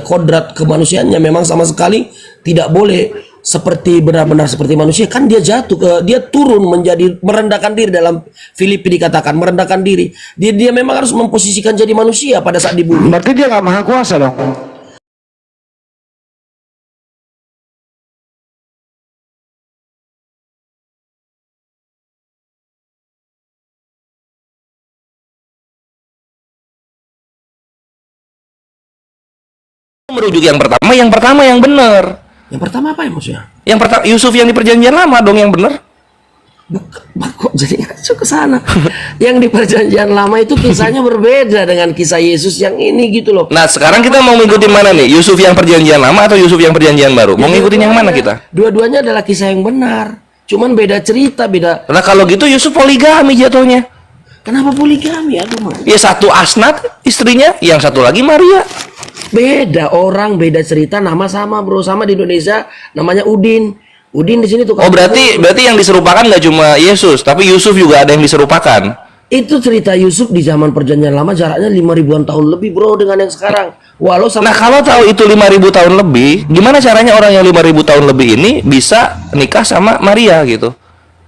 kodrat kemanusiaannya memang sama sekali tidak boleh seperti benar-benar seperti manusia. Kan dia dia turun menjadi merendahkan diri. Dalam Filipi dikatakan merendahkan diri. Dia memang harus memposisikan jadi manusia pada saat di bumi. Berarti dia nggak maha kuasa dong. Merujuk yang pertama yang benar. Yang pertama apa ya maksudnya? Yang pertama Yusuf yang di perjanjian lama dong yang benar. Kok jadi ngaco ke sana? Yang di perjanjian lama itu kisahnya berbeda dengan kisah Yesus yang ini gitu loh. Nah sekarang kita mau ngikutin mana nih? Yusuf yang perjanjian lama atau Yusuf yang perjanjian baru? Mau ngikutin yang mana kita? Dua-duanya adalah kisah yang benar. Cuman beda cerita, beda. Nah kalau gitu Yusuf poligami jatuhnya. Kenapa poligami? Aduh, Ya satu Asnat istrinya, yang satu lagi Maria. beda orang, beda cerita, nama sama bro, sama di Indonesia namanya Udin. Udin di sini tuh. Oh berarti yang diserupakan nggak cuma Yesus, tapi Yusuf juga ada yang diserupakan. Itu cerita Yusuf di zaman perjanjian lama jaraknya 5.000-an tahun lebih bro dengan yang sekarang. Walau sama. Nah kalau tahu itu 5.000 tahun lebih, gimana caranya orang yang 5.000 tahun lebih ini bisa nikah sama Maria gitu?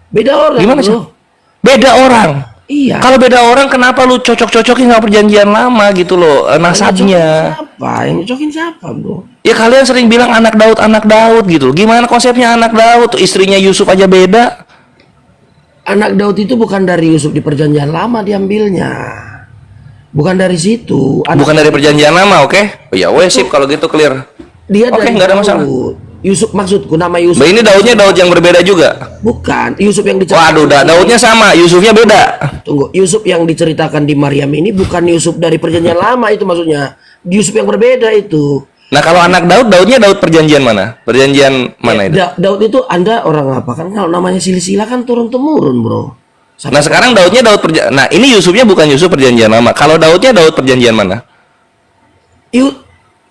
Beda orang. Gimana sih? Bro. Beda orang. Iya. Kalau beda orang, kenapa lu cocok-cocokin sama perjanjian lama gitu loh nasabnya? Siapa? Yang nyocokin siapa bro? Ya kalian sering bilang anak Daud gitu. Gimana konsepnya anak Daud? Istrinya Yusuf aja beda. Anak Daud itu bukan dari Yusuf di perjanjian lama diambilnya. Bukan dari situ. Bukan dari perjanjian lama, oke? Oh ya wes sip kalau gitu clear. Dia Oke, dari nggak ada Daud. masalah. Yusuf maksudku nama Yusuf. Bah ini Daudnya Daud yang berbeda juga. Bukan Yusuf yang diceritakan. Waduh, Daudnya sama, Yusufnya beda. Tunggu, Yusuf yang diceritakan di Maryam ini bukan Yusuf dari perjanjian lama itu maksudnya. Yusuf yang berbeda itu. Nah kalau anak Daudnya Daud perjanjian mana? Perjanjian mana itu? Daud itu Anda orang apa? Kan kalau namanya silsilah kan turun temurun bro. Nah sekarang Daudnya Daud perjanjian. Nah ini Yusufnya bukan Yusuf perjanjian lama. Kalau Daudnya Daud perjanjian mana?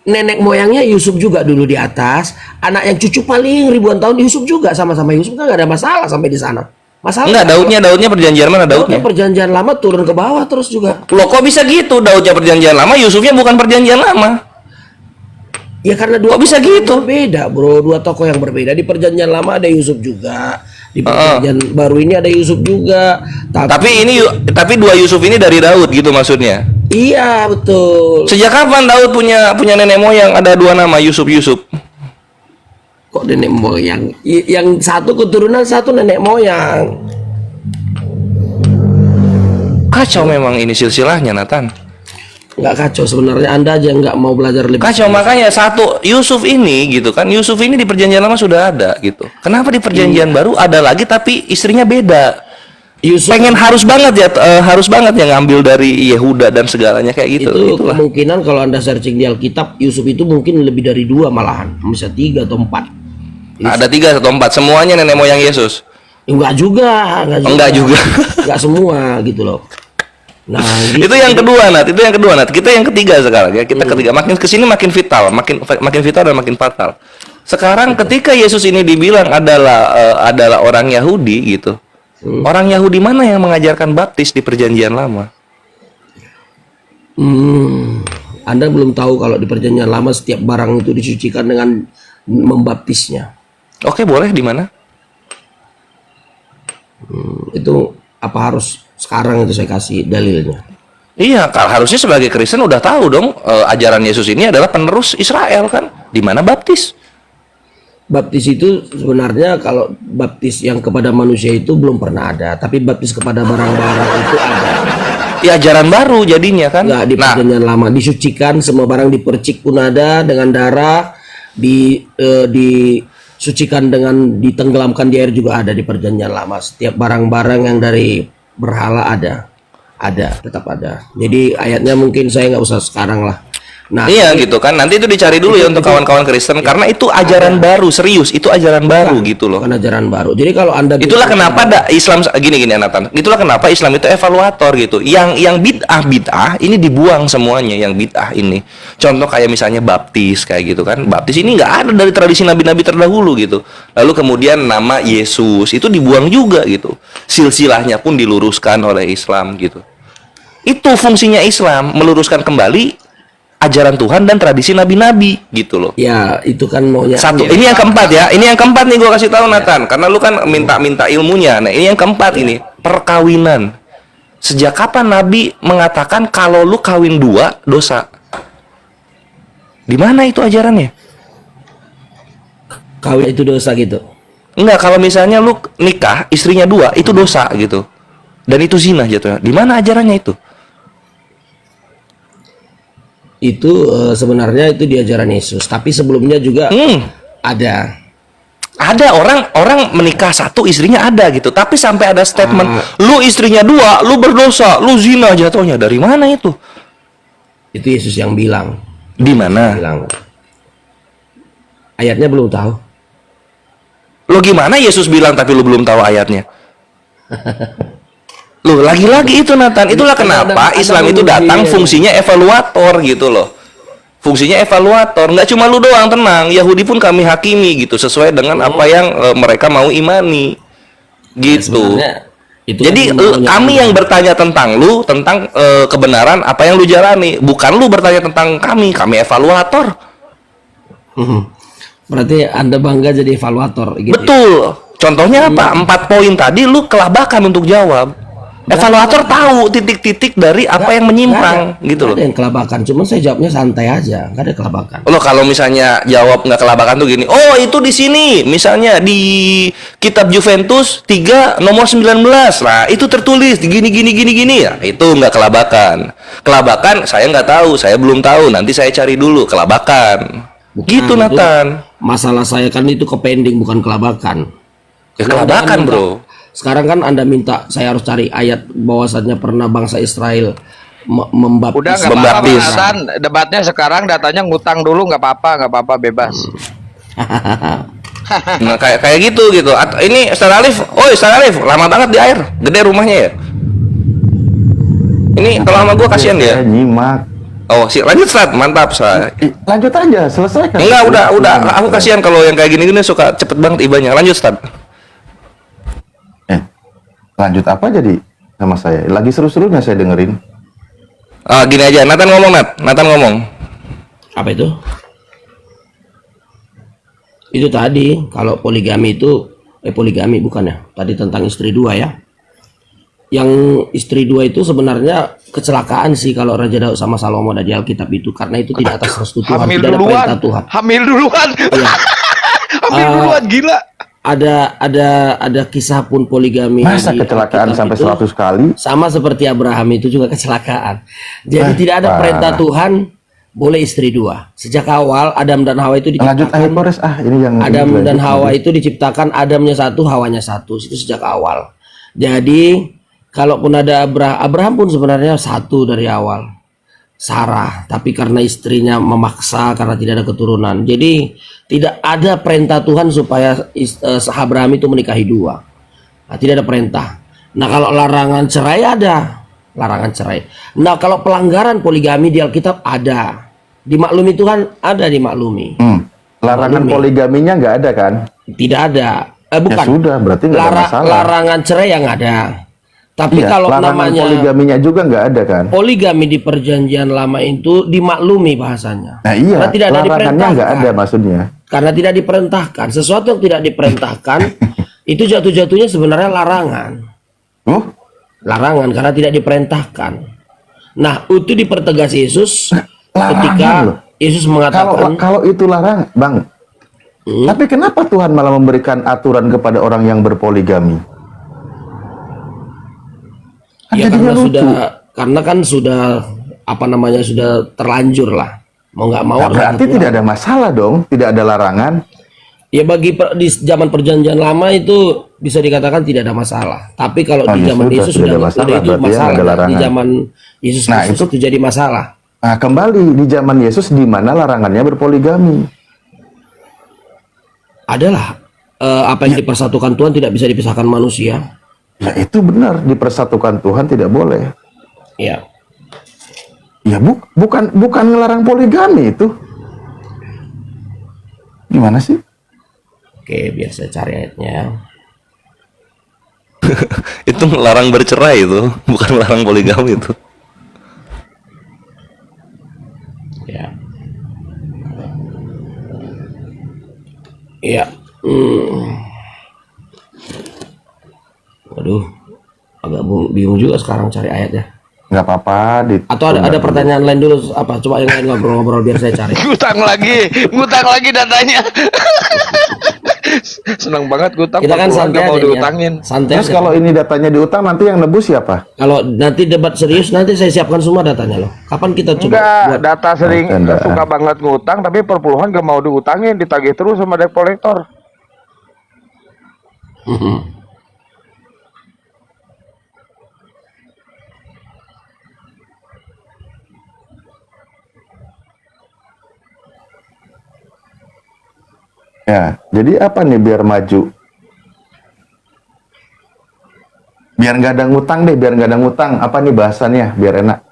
Nenek moyangnya Yusuf juga dulu di atas. Anak yang cucu paling ribuan tahun Yusuf juga sama-sama Yusuf, kan gak ada masalah sampai di sana. Masalah enggak, Daudnya perjanjian mana Daudnya? Perjanjian lama turun ke bawah terus juga. Loh kok bisa gitu? Daudnya perjanjian lama, Yusufnya bukan perjanjian lama. Ya karena dua kok bisa gitu? Beda bro, dua tokoh yang berbeda. Di perjanjian lama ada Yusuf juga. Di perjanjian baru ini ada Yusuf juga. Tapi dua Yusuf ini dari Daud gitu maksudnya. Iya betul. Sejak kapan Daud punya nenek moyang ada dua nama Yusuf? Kok nenek moyang? Yang satu keturunan, satu nenek moyang. Kacau memang ini silsilahnya Nathan. Nggak kacau sebenarnya, Anda aja nggak mau belajar lebih. Kacau makanya satu Yusuf ini gitu kan. Yusuf ini di perjanjian lama sudah ada gitu. Kenapa di perjanjian baru ada lagi tapi istrinya beda? Yusuf pengen harus banget ya ngambil dari Yehuda dan segalanya kayak gitu. Itu kemungkinan kalau Anda searching di Alkitab Yusuf itu mungkin lebih dari 2 malahan, bisa 3 atau 4. Ada 3 atau 4 semuanya nenek moyang Yesus. Enggak juga. Enggak semua gitu loh. Nah, gitu. Itu yang kedua Nat. Kita yang ketiga sekarang ya. Kita ketiga makin kesini makin vital, makin vital dan makin fatal. Sekarang ketika Yesus ini dibilang adalah orang Yahudi gitu. Orang Yahudi mana yang mengajarkan baptis di perjanjian lama? Anda belum tahu kalau di perjanjian lama setiap barang itu disucikan dengan membaptisnya. Oke, boleh di mana? Itu apa harus sekarang itu saya kasih dalilnya? Iya, harusnya sebagai Kristen udah tahu dong ajaran Yesus ini adalah penerus Israel kan? Di mana baptis? Baptis itu sebenarnya kalau baptis yang kepada manusia itu belum pernah ada, tapi baptis kepada barang-barang itu ada. Ya ajaran baru jadinya kan? Nggak, di perjanjian lama disucikan, semua barang dipercik pun ada dengan darah, disucikan dengan ditenggelamkan di air juga ada di perjanjian lama. Setiap barang-barang yang dari berhala tetap ada. Jadi ayatnya mungkin saya nggak usah sekarang lah. Nah, iya gitu kan, nanti itu dicari dulu ya untuk kawan-kawan Kristen karena itu ajaran baru, serius itu ajaran baru gitu loh. Bukan ajaran baru. Jadi kalau Anda itulah kenapa Islam gini Nathan. Itulah kenapa Islam itu evaluator gitu. Yang bid'ah ini dibuang semuanya yang bid'ah ini. Contoh kayak misalnya baptis kayak gitu kan. Baptis ini nggak ada dari tradisi nabi-nabi terdahulu gitu. Lalu kemudian nama Yesus itu dibuang juga gitu. Silsilahnya pun diluruskan oleh Islam gitu. Itu fungsinya Islam, meluruskan kembali ajaran Tuhan dan tradisi nabi-nabi gitu loh. Ya, itu kan maunya. Satu, ini yang keempat ya. Ini yang keempat nih gua kasih tahu Nathan, karena lu kan minta ilmunya. Nah, ini yang keempat ini, perkawinan. Sejak kapan Nabi mengatakan kalau lu kawin dua dosa? Di mana itu ajarannya? Kawin itu dosa gitu. Enggak, kalau misalnya lu nikah istrinya dua itu dosa gitu. Dan itu zina jatuhnya. Di mana ajarannya itu? Itu sebenarnya itu di ajaran Yesus, tapi sebelumnya juga ada. Ada orang menikah satu istrinya ada gitu, tapi sampai ada statement lu istrinya dua, lu berdosa, lu zina jatuhnya. Dari mana itu? Itu Yesus yang bilang. Di mana? Bilang. Ayatnya belum tahu. Lu gimana Yesus bilang tapi lu belum tahu ayatnya? Lu lagi-lagi itu Nathan, itulah kenapa Islam itu datang fungsinya evaluator gitu loh. Fungsinya evaluator, nggak cuma lu doang, tenang. Yahudi pun kami hakimi gitu sesuai dengan apa yang mereka mau imani. Gitu. Itu Jadi kan kami yang bertanya tentang lu, tentang kebenaran apa yang lu jalani, bukan lu bertanya tentang kami evaluator. Berarti Anda bangga jadi evaluator gitu. Betul. Contohnya apa? 4 poin tadi lu kelabakan untuk jawab. Evaluator tahu titik-titik dari apa yang menyimpang gitu loh. Ada yang kelabakan, cuman saya jawabnya santai aja, nggak ada kelabakan. Lo kalau misalnya jawab nggak kelabakan tuh gini, oh itu di sini, misalnya di kitab Juventus 3 nomor 19, nah itu tertulis gini ya, itu nggak kelabakan. Kelabakan saya nggak tahu, saya belum tahu, nanti saya cari dulu kelabakan. Bukan, Gitu Nathan. Masalah saya kan itu ke pending, bukan kelabakan. Ya Karena kelabakan Anda bro. Sekarang kan Anda minta saya harus cari ayat bahwasannya pernah bangsa Israel membaptis. Udah nggak apa-apa, Nathan. Debatnya sekarang datanya ngutang dulu, nggak apa-apa, bebas. Nah kayak gitu. Ini Ustaz Alif, Ustaz Alif lama banget di air, gede rumahnya ya. Ini kalau sama gue kasihan dia. Nyimak. Oh, lanjut Ustaz, mantap saya. Lanjut aja, selesaikan. Enggak, udah. Aku kasihan kalau yang kayak gini suka cepet banget ibanya. Lanjut Ustaz. Lanjut apa jadi sama saya? Lagi seru-serunya saya dengerin. Gini aja, Nathan ngomong, Nathan ngomong. Apa itu? Itu tadi kalau poligami itu poligami bukan ya? Tadi tentang istri dua ya. Yang istri dua itu sebenarnya kecelakaan sih kalau Raja Daud sama Salomo ada di Alkitab itu, karena itu tidak atas restu Tuhan, Hamil tidak ada duluan. perintah Tuhan. Hamil duluan. Iya. Hamil duluan, gila. Ada kisah pun poligami. Masa di kecelakaan Alkitab sampai itu 100 kali? sama seperti Abraham itu juga kecelakaan. Jadi tidak ada perintah Tuhan boleh istri dua. Sejak awal Adam dan Hawa itu Lanjut diciptakan. Polres ini yang Adam ini dan lanjut, Hawa lanjut. itu diciptakan, Adamnya satu, Hawanya satu. Itu sejak awal. Jadi kalaupun ada Abraham pun sebenarnya satu dari awal, Sarah, tapi karena istrinya memaksa karena tidak ada keturunan. Jadi tidak ada perintah Tuhan supaya Abraham itu menikahi dua. Nah, tidak ada perintah. Nah, kalau larangan cerai ada, larangan cerai. Nah, kalau pelanggaran poligami di Alkitab ada. Dimaklumi Tuhan ada dimaklumi. Larangan Maklumi. poligaminya nggak ada kan? Tidak ada. Bukan. Ya sudah, berarti nggak ada masalah. Larangan cerai yang ada. Tapi Iya, kalau larangan namanya poligaminya juga nggak ada kan? poligami di perjanjian lama itu dimaklumi bahasanya. Nah iya, Karena tidak ada larangannya diperintahkan. nggak ada maksudnya. Karena tidak diperintahkan. Sesuatu yang tidak diperintahkan itu jatuh-jatuhnya sebenarnya larangan. Larangan karena tidak diperintahkan. Nah, itu dipertegas Yesus ketika loh. Yesus mengatakan Kalau itu larangan, Bang. Tapi kenapa Tuhan malah memberikan aturan kepada orang yang berpoligami? Kan ya jadinya karena kan sudah apa namanya sudah terlanjur lah. Mau nggak mau Nah, berarti Tuhan. tidak ada masalah dong, tidak ada larangan. Ya di zaman perjanjian lama itu bisa dikatakan tidak ada masalah. Tapi kalau di ya zaman sudah, Yesus tidak sudah ada masalah, itu berarti ya masalah. ada Di larangan. zaman Yesus Nah, Kristus itu jadi masalah. Nah, kembali di zaman Yesus di mana larangannya berpoligami. Adalah apa yang dipersatukan Tuhan tidak bisa dipisahkan manusia. Ya itu benar, dipersatukan Tuhan tidak boleh. Ya. Ya bukan ngelarang poligami itu. Gimana sih? Oke, biar saya cari ayatnya. Itu larang bercerai itu, bukan larang poligami itu. Ya. Iya. Waduh, agak bingung juga sekarang cari ayatnya. Nggak apa-apa. Atau ada pertanyaan lain dulu apa? Coba yang lain ngobrol-ngobrol biar saya cari. ngutang lagi datanya. Senang banget ngutang. Kita kan 40-an santai nggak mau aja nih ya. diutangin. Santai Terus aja. kalau ini datanya diutang, nanti yang nebus siapa? Kalau nanti debat serius nanti saya siapkan semua datanya loh. Kapan kita coba Enggak, buat data sering Candaan. suka banget ngutang, tapi perpuluhan gak mau diutangin, ditagih terus sama debt collector. Ya, jadi apa nih biar maju? Biar nggak ada ngutang deh, biar nggak ada ngutang. Apa nih bahasannya? Biar enak.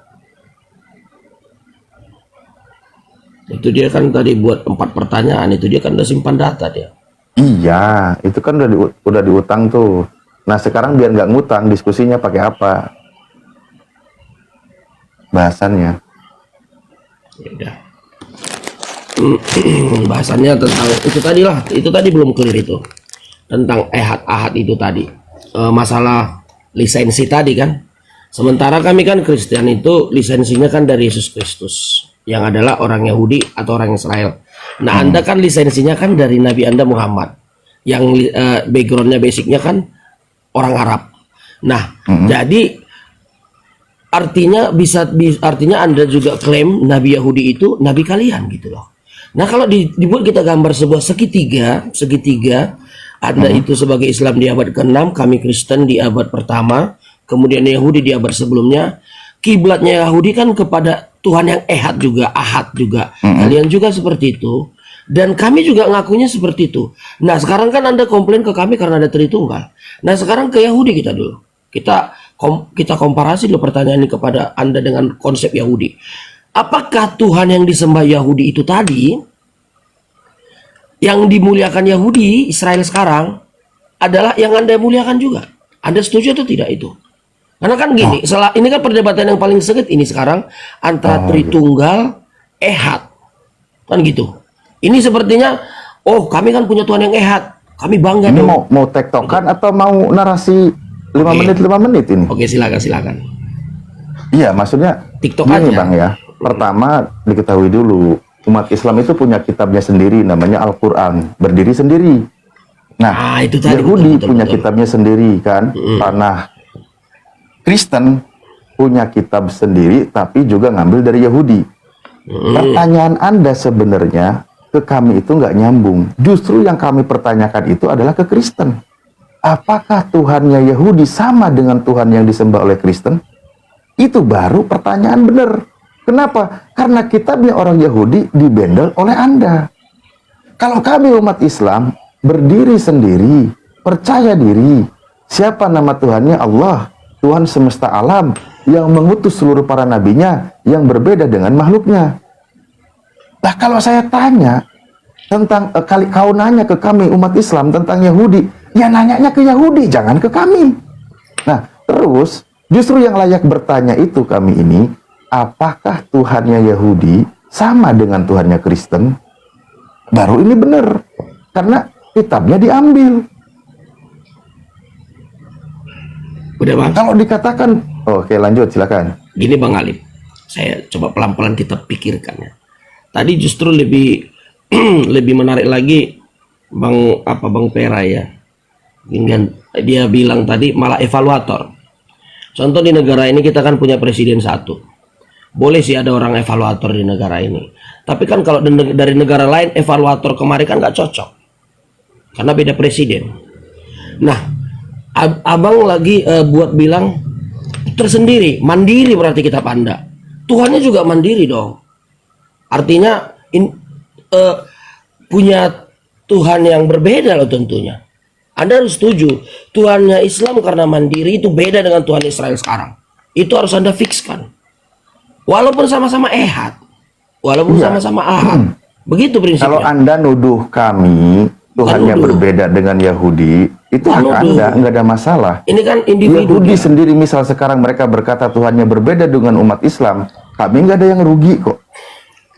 itu dia kan tadi buat 4 pertanyaan itu dia kan udah simpan data dia. Iya, itu kan udah diutang tuh. Nah, sekarang biar nggak ngutang, diskusinya pakai apa? Bahasannya. Ya udah. Bahasannya tentang itu tadi lah, itu tadi belum clear itu. Tentang ahad itu tadi. Masalah lisensi tadi kan. Sementara kami kan Kristen itu lisensinya kan dari Yesus Kristus yang adalah orang Yahudi atau orang Israel. Nah, Anda kan lisensinya kan dari Nabi Anda Muhammad yang backgroundnya basicnya kan orang Arab. Nah, jadi artinya artinya Anda juga klaim Nabi Yahudi itu Nabi kalian gitu loh. Nah, kalau dibuat kita gambar sebuah segitiga Anda itu sebagai Islam di abad ke-6, kami Kristen di abad pertama, kemudian Yahudi di abad sebelumnya. Kiblatnya Yahudi kan kepada Tuhan yang ahad juga. Kalian juga seperti itu. Dan kami juga ngakunya seperti itu. Nah, sekarang kan Anda komplain ke kami karena ada Tritunggal. Nah, sekarang ke Yahudi kita dulu. Kita komparasi dulu pertanyaan ini kepada Anda dengan konsep Yahudi. Apakah Tuhan yang disembah Yahudi itu tadi, yang dimuliakan Yahudi, Israel sekarang, adalah yang Anda muliakan juga? Anda setuju atau tidak itu? Karena kan gini, ini kan perdebatan yang paling sengit ini sekarang antara Tritunggal, Ehad, kan gitu. Ini sepertinya, kami kan punya Tuhan yang Ehad, kami bangga Ini dong. mau tektokan atau mau narasi 5 menit ini? Oke, silakan. Iya, maksudnya TikTok gini aja. Bang ya. Pertama diketahui dulu, umat Islam itu punya kitabnya sendiri, namanya Al-Quran, berdiri sendiri. Nah, itu tadi Yahudi betul. punya kitabnya sendiri kan. Nah, Kristen punya kitab sendiri, tapi juga ngambil dari Yahudi. Pertanyaan Anda sebenarnya ke kami itu nggak nyambung. Justru yang kami pertanyakan itu adalah ke Kristen. Apakah Tuhannya Yahudi sama dengan Tuhan yang disembah oleh Kristen? Itu baru pertanyaan benar. Kenapa? Karena kitabnya orang Yahudi dibendel oleh Anda. Kalau kami umat Islam berdiri sendiri, percaya diri. Siapa nama Tuhannya? Allah, Tuhan semesta alam yang mengutus seluruh para nabinya yang berbeda dengan makhluknya. Nah, kalau saya tanya tentang kau nanya ke kami umat Islam tentang Yahudi, ya nanyanya ke Yahudi, jangan ke kami. Nah, terus justru yang layak bertanya itu kami ini, apakah Tuhannya Yahudi sama dengan Tuhannya Kristen? Baru ini benar, karena kitabnya diambil. Udah Bang, Kalau dikatakan, oke lanjut silakan. gini Bang Alif, saya coba pelan-pelan kita pikirkan ya. Tadi justru lebih lebih menarik lagi Bang Pera ya. Dengan dia bilang tadi malah evaluator. Contoh di negara ini kita kan punya presiden satu. Boleh sih ada orang evaluator di negara ini. Tapi kan kalau dari negara lain evaluator kemarin kan nggak cocok. Karena beda presiden. Nah, Abang lagi buat bilang tersendiri, mandiri berarti kitab Anda. Tuhannya juga mandiri dong. Artinya punya Tuhan yang berbeda loh tentunya. Anda harus setuju, Tuhannya Islam karena mandiri itu beda dengan Tuhan Israel sekarang. Itu harus Anda fikskan. Walaupun sama-sama ehad, walaupun sama-sama ahad. Begitu prinsipnya. Kalau Anda nuduh kami Tuhannya nuduh. berbeda dengan Yahudi, itu hak nuduh. Anda, nggak ada masalah. Ini kan individu. Yahudi sendiri misal sekarang mereka berkata Tuhannya berbeda dengan umat Islam, kami nggak ada yang rugi kok.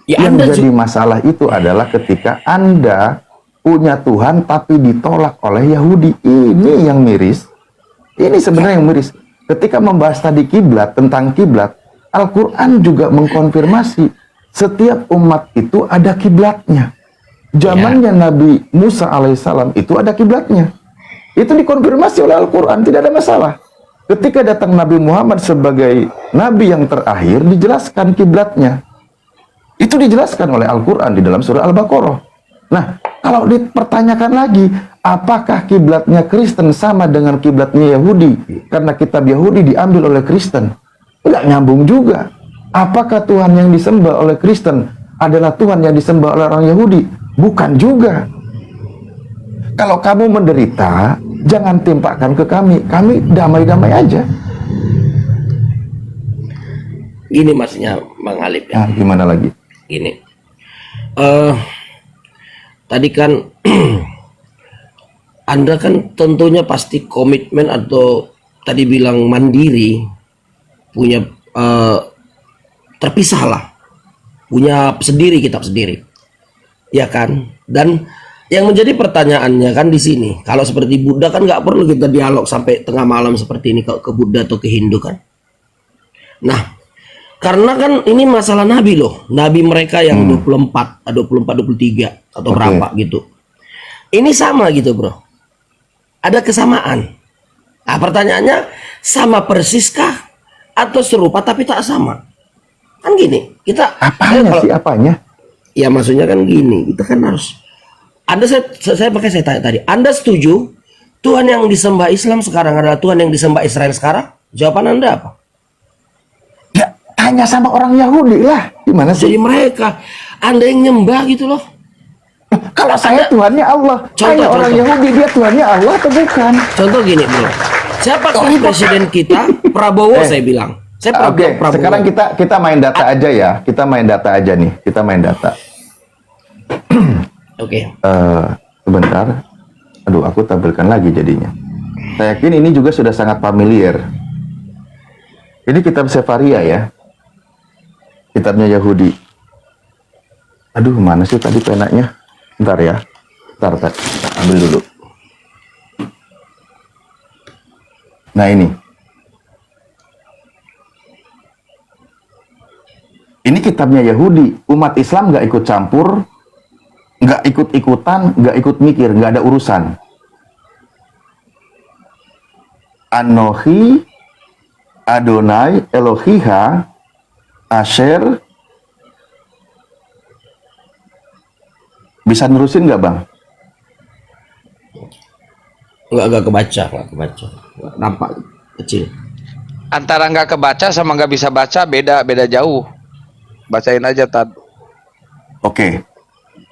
Ya Yang Anda jadi masalah itu adalah ketika Anda punya Tuhan tapi ditolak oleh Yahudi. Ini yang miris. Ini sebenarnya yang miris. Ketika membahas tadi kiblat, tentang kiblat, Al-Quran juga mengkonfirmasi setiap umat itu ada kiblatnya. Zamannya Nabi Musa alaihissalam itu ada kiblatnya. Itu dikonfirmasi oleh Al-Quran, tidak ada masalah. Ketika datang Nabi Muhammad sebagai Nabi yang terakhir, dijelaskan kiblatnya. Itu dijelaskan oleh Al-Quran di dalam surah Al-Baqarah. Nah, kalau dipertanyakan lagi, apakah kiblatnya Kristen sama dengan kiblatnya Yahudi? Karena kitab Yahudi diambil oleh Kristen. Nggak nyambung juga. Apakah Tuhan yang disembah oleh Kristen adalah Tuhan yang disembah oleh orang Yahudi? Bukan juga. Kalau kamu menderita, jangan timpakan ke kami. Kami damai-damai aja. Gini maksudnya Bang Alif ya. Nah, gimana lagi? Gini. Tadi kan Anda kan tentunya pasti komitmen atau tadi bilang mandiri, punya terpisah lah, punya sendiri, kitab sendiri, ya kan? Dan yang menjadi pertanyaannya kan di sini, kalau seperti Buddha kan nggak perlu kita dialog sampai tengah malam seperti ini ke Buddha atau ke Hindu kan? Nah, karena kan ini masalah nabi loh, nabi mereka yang 24, 23 atau berapa gitu. Ini sama gitu bro, ada kesamaan. Nah pertanyaannya, sama persiskah atau serupa tapi tak sama? Kan gini, kita Apanya sih apanya? ya maksudnya kan gini, kita kan harus. Saya tanya tadi, Anda setuju Tuhan yang disembah Islam sekarang adalah Tuhan yang disembah Israel sekarang? Jawaban Anda apa? Ya, tanya sama orang Yahudi lah. Gimana sih? Jadi mereka, Anda yang nyembah gitu loh. Kalau saya Tuhannya Allah, tanya orang Yahudi dia Tuhannya Allah atau bukan? Contoh gini bro, siapakah presiden kita? Prabowo saya bilang. Saya Oke, Prabowo. sekarang kita main data aja ya. Kita main data aja nih. Kita main data. Oke. Sebentar. Aduh, aku tampilkan lagi jadinya. Saya yakin ini juga sudah sangat familiar. Ini kitab Sefaria ya. Kitabnya Yahudi. Aduh, mana sih tadi penanya? Bentar ya. Bentar. Ambil dulu. Nah, ini. Ini kitabnya Yahudi. Umat Islam nggak ikut campur, nggak ikut-ikutan, nggak ikut mikir, nggak ada urusan. Anohi Adonai Elohiha Asher. Bisa nerusin nggak bang? Nggak kebaca. Nggak nampak kecil. Antara nggak kebaca sama nggak bisa baca beda jauh. Bacain aja Tad. Oke.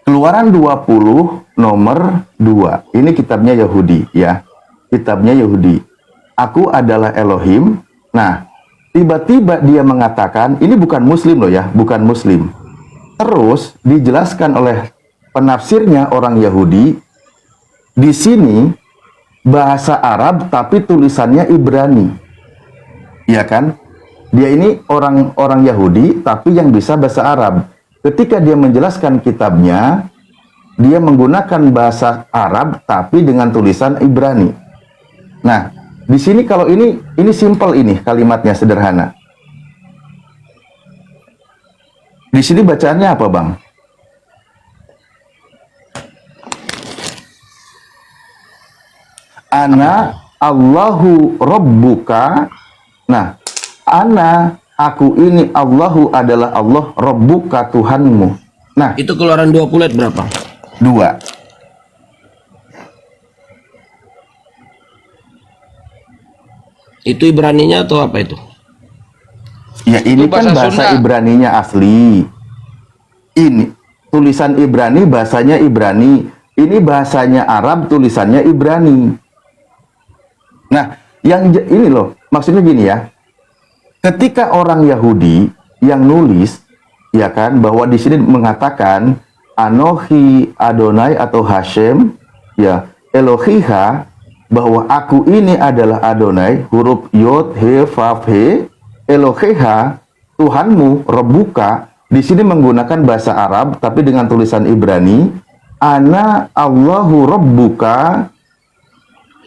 Keluaran 20 nomor 2. Ini kitabnya Yahudi ya. Kitabnya Yahudi. Aku adalah Elohim. Nah, tiba-tiba dia mengatakan, ini bukan muslim loh ya, bukan muslim. Terus dijelaskan oleh penafsirnya orang Yahudi, di sini bahasa Arab tapi tulisannya Ibrani. Ya kan? Dia ini orang Yahudi tapi yang bisa bahasa Arab. Ketika dia menjelaskan kitabnya, dia menggunakan bahasa Arab tapi dengan tulisan Ibrani. Nah, di sini kalau ini simple, ini kalimatnya sederhana. Di sini bacaannya apa, Bang? Ana Allahu Rabbuka. Nah, ana, aku ini Allahu adalah Allah, Rabbuka Tuhanmu. Nah, Itu keluaran 20 ayat berapa? 2. Itu Ibraninya atau apa itu? Ya ini Itu kan bahasa bahasa Sunda. Ibraninya asli. Ini tulisan Ibrani, bahasanya Ibrani. Ini bahasanya Arab, tulisannya Ibrani. Nah, ini loh, maksudnya gini ya. Ketika orang Yahudi yang nulis, ya kan, bahwa di sini mengatakan Anohi Adonai atau Hashem, ya, Elohiha, bahwa aku ini adalah Adonai, huruf Yod, He, Vav, He, Eloheha, Tuhanmu, Rebuka, di sini menggunakan bahasa Arab, tapi dengan tulisan Ibrani. ana Allahu rabbuka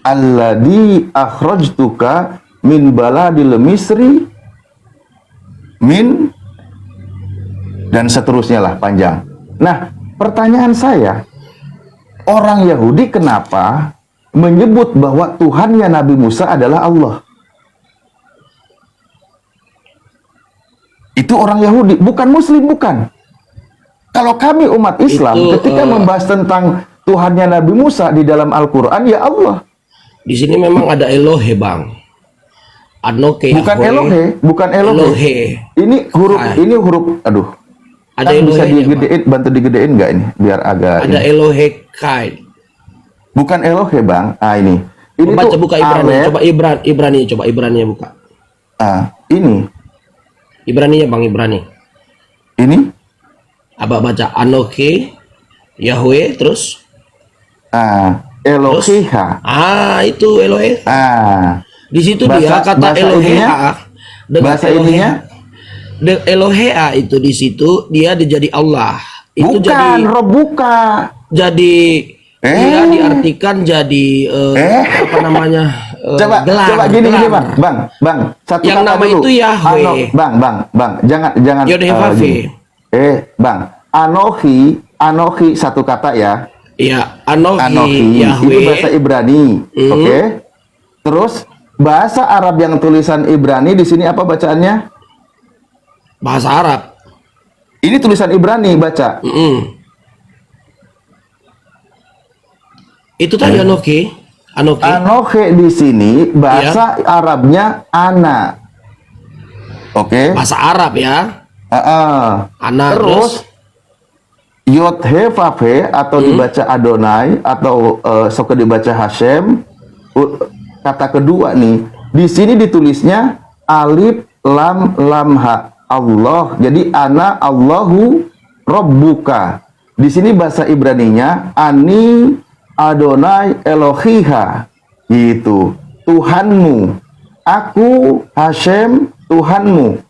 alladzi akhrajtuka min baladil misri min, dan seterusnya lah panjang. Nah, pertanyaan saya, orang Yahudi kenapa menyebut bahwa Tuhannya Nabi Musa adalah Allah? Itu orang Yahudi, bukan Muslim, bukan. Kalau kami umat Islam, ketika membahas tentang Tuhannya Nabi Musa di dalam Al-Quran, ya Allah. Di sini memang ada Elohe, Bang. Anoke, Bukan Elohe, bukan Elohe. Ini huruf, aduh. Ada Kan bisa Elohenya, digedein, bantu digedein nggak ini? Biar agak. ada ini. Elohe Kai. Bukan Elohe, Bang. Ini. Ini Baca tuh buka Ibrani, Alef. coba Ibrani buka. Ini. Ibraninya, Bang, Ibrani. Ini. Abang baca Anoke, Yahweh, terus Eloheha. itu Elohe. Di situ dia kata bahasa Elohea dengan bahasa ininya Elohea itu di situ dia dijadi Allah. Itu bukan Robuka. jadi dia diartikan jadi apa namanya? Coba gini bang, satu yang kata nama dulu. itu Yahweh. Bang, jangan. Yodhevafe. Bang, Anohi satu kata ya. Iya, Anohi Yahweh. itu bahasa Ibrani, oke? Terus bahasa Arab yang tulisan Ibrani di sini apa bacaannya? Bahasa Arab. Ini tulisan Ibrani baca. Itu tadi Anoke. Anohe di sini bahasa Arabnya ana. Oke. Bahasa Arab ya. Ana Terus Yod He Vav He atau dibaca Adonai atau sok dibaca Hashem. Kata kedua nih, di sini ditulisnya alif lam ha Allah. Jadi ana Allahu Rabbuka. Di sini bahasa Ibraninya ani Adonai Elohiha, gitu. Tuhanmu. Aku Hashem Tuhanmu.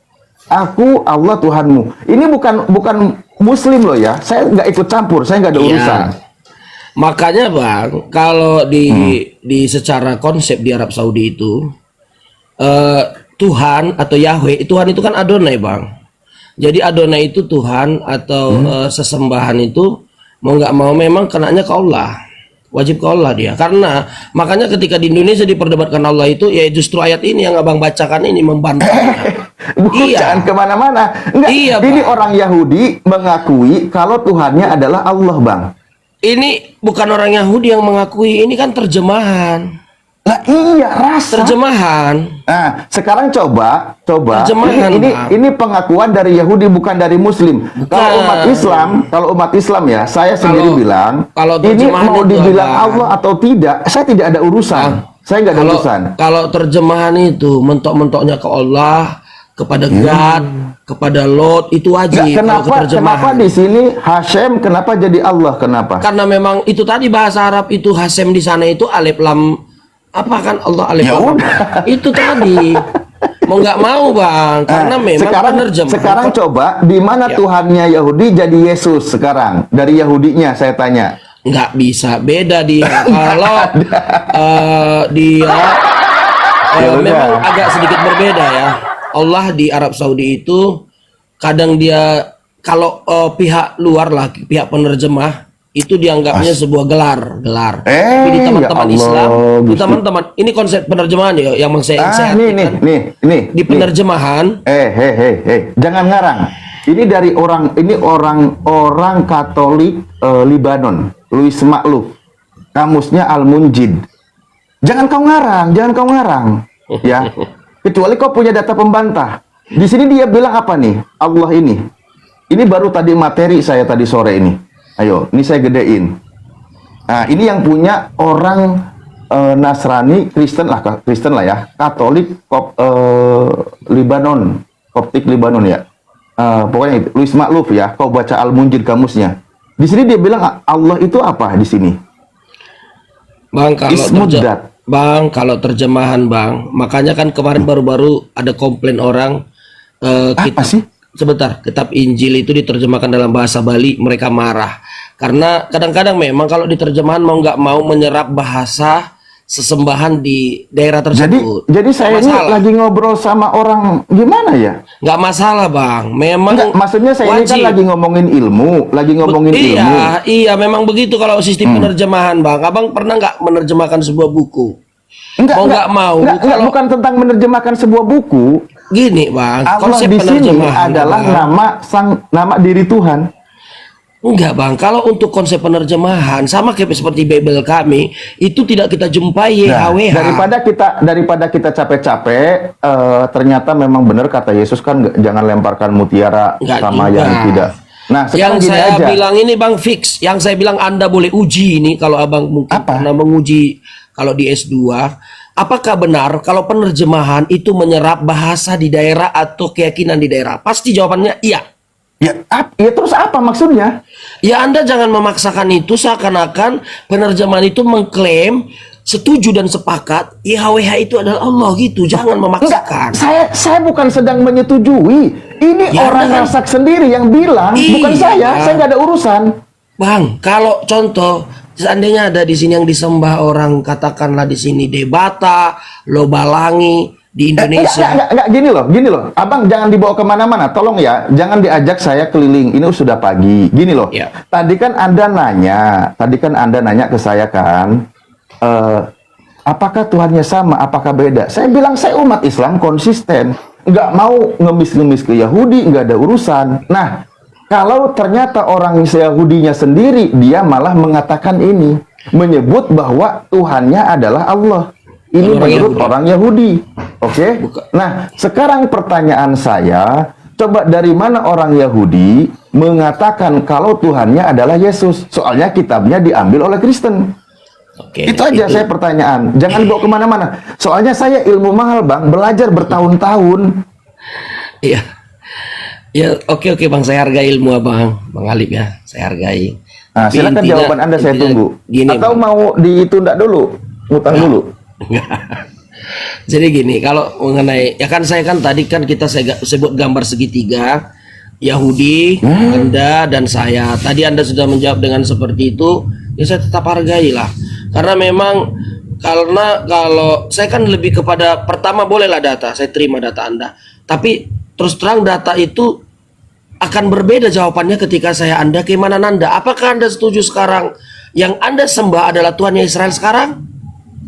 Aku Allah Tuhanmu. Ini bukan Muslim loh ya. Saya nggak ikut campur. Saya nggak ada urusan. Makanya Bang, kalau di secara konsep di Arab Saudi itu Tuhan atau Yahweh, Tuhan itu kan Adonai, Bang. Jadi Adonai itu Tuhan atau sesembahan itu mau nggak mau memang kenanya ke Allah. Wajib ke Allah dia. Karena makanya ketika di Indonesia diperdebatkan Allah itu ya justru ayat ini yang Abang bacakan ini membantahnya. Jangan kemana-mana. Enggak, ini orang Yahudi mengakui kalau Tuhannya adalah Allah, Bang. Ini bukan orang Yahudi yang mengakui, ini kan terjemahan. Lah iya, rasa. Terjemahan. Nah, sekarang coba. Terjemahan, ini pengakuan dari Yahudi bukan dari Muslim. Kalau umat Islam ya, saya sendiri bilang, ini mau dibilang Allah atau tidak, saya tidak ada urusan. Saya nggak ada urusan. Kalau terjemahan itu mentok-mentoknya ke Allah, kepada God, kepada Lot, itu wajib. Kenapa di sini Hashem, kenapa jadi Allah? Kenapa? Karena memang itu tadi bahasa Arab itu Hashem di sana itu alif lam apa kan Allah alif lam. Itu tadi. Mau nggak mau Bang, karena memang sekarang coba di mana Tuhannya Yahudi jadi Yesus sekarang? Dari Yahudinya saya tanya. Nggak bisa, beda dia. Kalau dia memang agak sedikit berbeda ya. Allah di Arab Saudi itu kadang dia kalau pihak luar lah, pihak penerjemah itu dianggapnya sebuah gelar. Tapi di teman-teman Islam, di teman-teman ini konsep penerjemahan ya yang saya artikan. Nih. Di penerjemahan. Jangan ngarang. Ini dari orang Katolik Libanon, Louis Makluf. Kamusnya Al-Munjid. Jangan kau ngarang. Ya. Kecuali kau punya data pembantah. Di sini dia bilang apa nih? Allah ini. Ini baru tadi materi saya tadi sore ini. Ayo, ini saya gedein. Nah, ini yang punya orang Nasrani, Kristen lah ya. Katolik Libanon, Koptik Libanon ya. Pokoknya itu, Louis Makluf ya. Kau baca Al-Munjid kamusnya. Di sini dia bilang Allah itu apa di sini? Bang, kalau terjemahan Bang, makanya kan kemarin baru-baru ada komplain orang kitab Injil itu diterjemahkan dalam bahasa Bali, mereka marah Karena kadang-kadang memang kalau di terjemahan mau nggak mau menyerap bahasa sesembahan di daerah tersebut. Jadi saya Nggak ini masalah. lagi ngobrol sama orang gimana ya? Nggak masalah bang, memang Enggak, maksudnya saya ini kan wajib. lagi ngomongin ilmu, Iya, ilmu. iya memang begitu kalau sistem penerjemahan bang. Abang pernah nggak menerjemahkan sebuah buku? Mau nggak mau, kalau bukan tentang menerjemahkan sebuah buku. gini bang, Allah konsep di sini penerjemahan adalah Bang. nama diri Tuhan. Enggak bang, kalau untuk konsep penerjemahan sama kayak seperti Bible kami itu tidak kita jumpai Nah, YHWH. daripada kita capek-capek, ternyata memang benar kata Yesus kan jangan lemparkan mutiara Enggak sama juga. yang tidak. Nah, sekarang Yang gini saya aja. bilang ini bang fix, yang saya bilang Anda boleh uji ini kalau abang mungkin Apa? pernah menguji kalau di S2, apakah benar kalau penerjemahan itu menyerap bahasa di daerah atau keyakinan di daerah? Pasti jawabannya iya. Ya terus apa maksudnya? Ya Anda jangan memaksakan itu seakan-akan penerjemahan itu mengklaim setuju dan sepakat YHWH itu adalah Allah gitu. Jangan memaksakan. Saya bukan sedang menyetujui. Ini Ya, orang Anda kan- Rasak sendiri yang bilang, bukan Iya. saya nggak ada urusan. Bang, kalau contoh seandainya ada di sini yang disembah orang katakanlah di sini Debata, Lobalangi di Indonesia. Nggak, gini loh. Abang jangan dibawa kemana-mana, tolong ya. Jangan diajak saya keliling, ini sudah pagi. Gini loh, Ya. tadi kan Anda nanya ke saya kan, apakah Tuhannya sama, apakah beda? Saya bilang saya umat Islam konsisten. Nggak mau ngemis-ngemis ke Yahudi, nggak ada urusan. Nah, kalau ternyata orang Yahudinya sendiri, dia malah mengatakan ini. Menyebut bahwa Tuhannya adalah Allah. Ini Orang menurut Yahudi. orang Yahudi. Oke? Bukan. Nah, sekarang pertanyaan saya, coba dari mana orang Yahudi mengatakan kalau Tuhannya adalah Yesus? Soalnya kitabnya diambil oleh Kristen. Oke, Itu aja saya pertanyaan. Jangan bawa kemana-mana. Soalnya saya ilmu mahal, Bang. Belajar bertahun-tahun. Iya. Ya, oke Bang, saya hargai ilmu Abang, Bang Alip ya. Saya hargai. Nah, Tapi silakan intinya- jawaban Anda saya intinya tunggu. Gini, Atau Bang. mau ditunda dulu? Ngutang dulu? Jadi gini, kalau mengenai ya kan saya kan tadi kan saya sebut gambar segitiga Yahudi, Anda dan saya. Tadi Anda sudah menjawab dengan seperti itu, ya saya tetap hargai lah. Karena memang kalau saya kan lebih kepada pertama bolehlah data, saya terima data Anda. Tapi terus terang data itu akan berbeda jawabannya ketika saya Anda keimanan Anda. Apakah Anda setuju sekarang yang Anda sembah adalah Tuhannya Israel sekarang?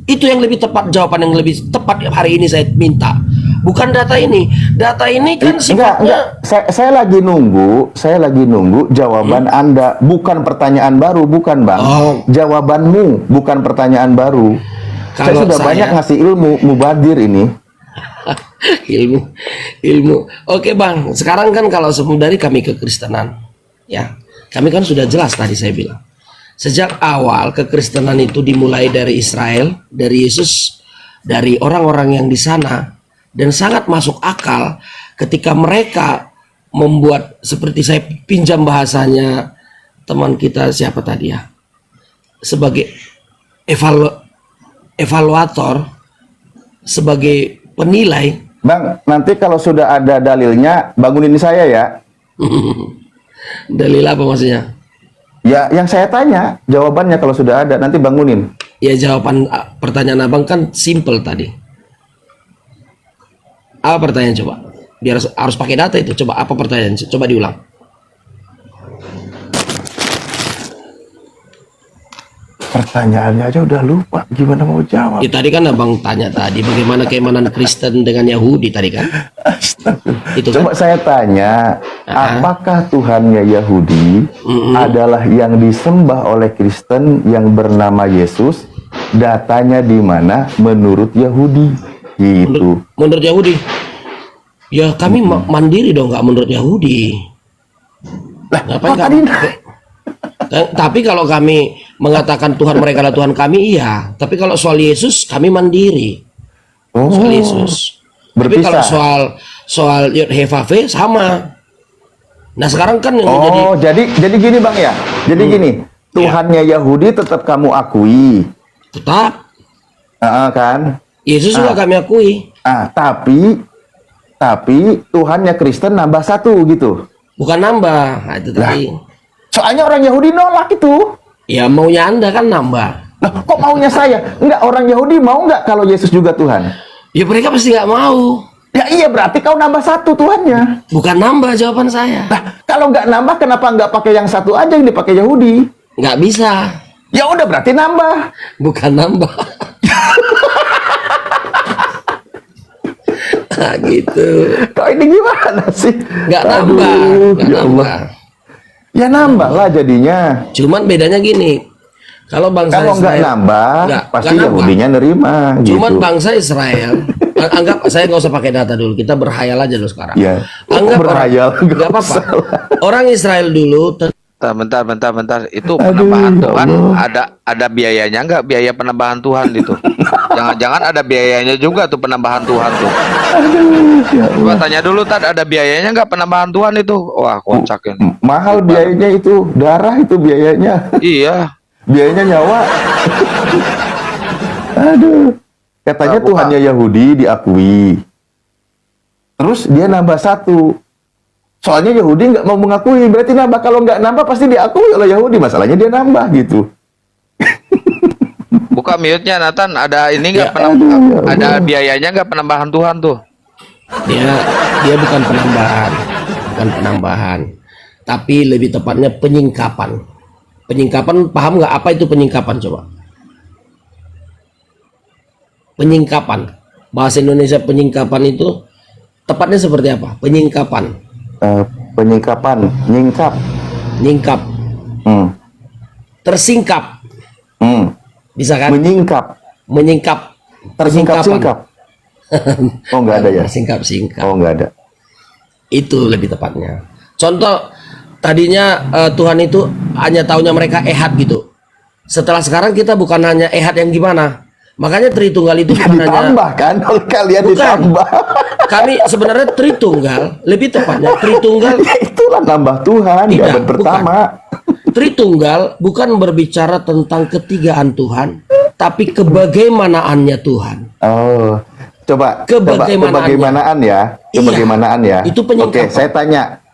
Itu yang lebih tepat, jawaban yang lebih tepat hari ini saya minta. Bukan data ini. Data ini kan sifatnya Saya lagi nunggu jawaban Anda, bukan pertanyaan baru, bukan Bang. Oh. Jawabanmu, bukan pertanyaan baru. Saya Kalau sudah saya- banyak ngasih ilmu, mubadir ini. ilmu. Oke Bang, sekarang kan kalau dari kami kekristenan, ya kami kan sudah jelas tadi saya bilang. Sejak awal kekristenan itu dimulai dari Israel, dari Yesus, dari orang-orang yang di sana, dan sangat masuk akal ketika mereka membuat seperti saya pinjam bahasanya teman kita siapa tadi ya, sebagai evaluator, sebagai penilai. Bang, nanti kalau sudah ada dalilnya, bangunin saya ya. Dalil apa maksudnya? Ya, yang saya tanya, jawabannya kalau sudah ada, nanti bangunin. Ya jawaban pertanyaan abang kan simple tadi. Apa pertanyaan coba? Biar harus pakai data itu. Coba apa pertanyaan? Coba diulang. Pertanyaannya aja udah lupa, gimana mau jawab? Ya, tadi kan abang tanya tadi bagaimana keimanan Kristen dengan Yahudi tadi kan? Itu kan? Coba saya tanya, apakah Tuhannya Yahudi adalah yang disembah oleh Kristen yang bernama Yesus? Datanya di mana menurut Yahudi? Gitu. Menurut Yahudi. Ya kami mandiri dong, nggak menurut Yahudi. Ngapain kok kami? tadi- Tapi kalau kami mengatakan Tuhan mereka adalah Tuhan kami, iya. Tapi kalau soal Yesus, kami mandiri. Oh, Soal Yesus. Tapi kalau berpisah. soal Yod He Vav He sama. Nah sekarang kan yang menjadi Oh, jadi gini Bang ya. Jadi gini, Tuhannya Yahudi tetap kamu akui. tetap Kan? Yesus juga kami akui. Tapi Tuhannya Kristen nambah satu gitu. Bukan nambah. Nah, itu tadi. Soalnya orang Yahudi nolak itu. Ya maunya Anda kan nambah. Loh, kok maunya saya? Enggak, orang Yahudi mau nggak kalau Yesus juga Tuhan? Ya mereka pasti nggak mau. Ya iya, berarti kau nambah satu Tuhannya. Bukan nambah jawaban saya. Nah, kalau nggak nambah, kenapa nggak pakai yang satu aja yang dipakai Yahudi? Nggak bisa. Ya udah, berarti nambah. Bukan nambah. Nah, gitu. Kok ini gimana sih? Nggak nambah. Nggak ya Allah. nambah. Ya nambah lah jadinya. Cuman bedanya gini. Kalau bangsa Kalau nggak Israel nambah, pasti nggak nambah. Yahudinya nerima. Cuman gitu. bangsa Israel, anggap saya nggak usah pakai data dulu, kita berhayal aja dulu sekarang. Ya. Anggap Berhayal, nggak nggak apa-apa. usah lah. Orang Israel dulu Bentar. Itu Aduh, penambahan ya Tuhan Allah. ada biayanya nggak? Biaya penambahan Tuhan itu. Jangan-jangan ada biayanya juga tuh penambahan Tuhan tuh. Ya Coba Allah. tanya dulu Tad, ada biayanya nggak penambahan Tuhan itu? Wah, kocak ini. Mahal biayanya itu, darah itu biayanya. Iya. Biayanya nyawa. Aduh. Katanya Bukan. Tuhannya Yahudi diakui. Terus dia nambah satu. Soalnya Yahudi nggak mau mengakui, berarti nambah. Kalau nggak nambah pasti diakui oleh Yahudi. Masalahnya dia nambah gitu. Buka mute-nya Nathan, ada ini Ya, nggak aduh, ya ada Allah. biayanya nggak penambahan Tuhan tuh? dia bukan penambahan, tapi lebih tepatnya penyingkapan. Penyingkapan, paham nggak apa itu penyingkapan coba? Penyingkapan, bahasa Indonesia penyingkapan itu tepatnya seperti apa? Penyingkapan, Penyingkapan, nyingkap. nyingkap, Hmm. tersingkap, Hmm. bisa kan? Menyingkap, Menyingkap, tersingkap-singkap. Oh nggak ada ya? Tersingkap-singkap. Oh nggak ada. Itu lebih tepatnya. Contoh tadinya Tuhan itu hanya taunya mereka ehad gitu. Setelah sekarang kita bukan hanya ehad yang gimana. Makanya Tritunggal itu Ya, bukan hanya ditambah kan? Oleh kalian Bukan. ditambah. kami sebenarnya Tritunggal, lebih tepatnya Tritunggal. Ya, itulah nambah Tuhan. Tidak, Jawaban pertama. Tritunggal bukan berbicara tentang ketigaan Tuhan, tapi kebagaimanaannya Tuhan. Oh, coba Kebagaimanaannya. kebagaimanaan ya, Iya, kebagaimanaan ya. itu penyingkapan. Oke,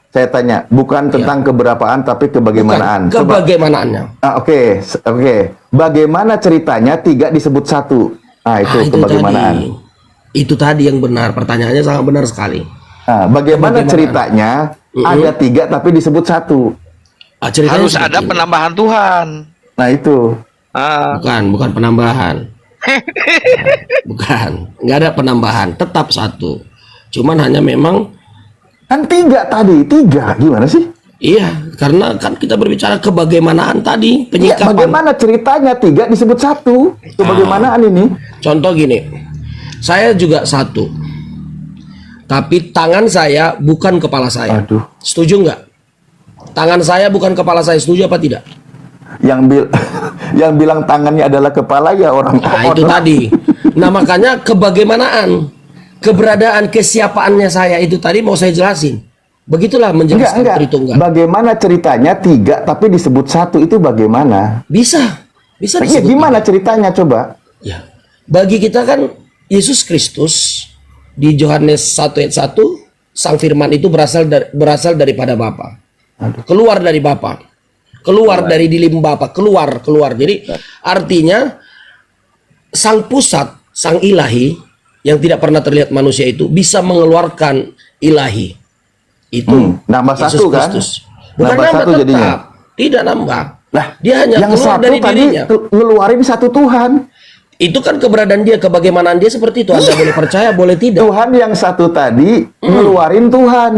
saya tanya, bukan tentang keberapaan tapi kebagaimanaan. Bukan, Coba, kebagaimanaannya. oke. Bagaimana ceritanya 3 disebut 1? Nah, itu kebagaimanaan. Itu tadi yang benar. Pertanyaannya sangat benar sekali. Nah, bagaimana Kebagaimanaan. ceritanya ada 3 tapi disebut 1? Ceritanya Harus seperti ada ini. penambahan Tuhan. Nah, itu. Ah, Bukan penambahan. Bukan, nggak ada penambahan, tetap 1. Cuman hanya memang, Kan 3 tadi, 3. Gimana sih? iya, karena kan kita berbicara kebagaimanaan tadi, Ya, penyingkapan. bagaimana ceritanya 3 disebut 1? Kebagaimanaan ini? Contoh gini, saya juga 1, tapi tangan saya bukan kepala saya. Aduh. Setuju nggak? Tangan saya bukan kepala saya, setuju apa tidak? Yang bilang tangannya adalah kepala ya orang. Nah itu tadi. Nah makanya kebagaimanaan, keberadaan, kesiapaannya saya itu tadi mau saya jelasin. Begitulah menjelaskan Enggak. Tritunggal. Bagaimana ceritanya 3 tapi disebut 1 itu bagaimana? Bisa Iya, disebut. gimana ceritanya coba? Ya. Bagi kita kan Yesus Kristus di Yohanes 1 ayat 1, Sang Firman itu berasal daripada Bapa. Keluar dari Bapa. Keluar dari dilim Bapa, keluar. Jadi artinya Sang Pusat, Sang Ilahi yang tidak pernah terlihat manusia itu bisa mengeluarkan ilahi. Itu nambah Yesus 1 kan? Kristus. Bukan Nambah nambah 1 tetap. jadinya. Tidak nambah. Lah, Dia hanya yang keluar 1 dari tadi dirinya. ngeluarin 1 Tuhan. Itu kan keberadaan dia, kebagaimanaan dia seperti itu. Anda boleh percaya, boleh tidak. Tuhan yang 1 tadi ngeluarin Tuhan.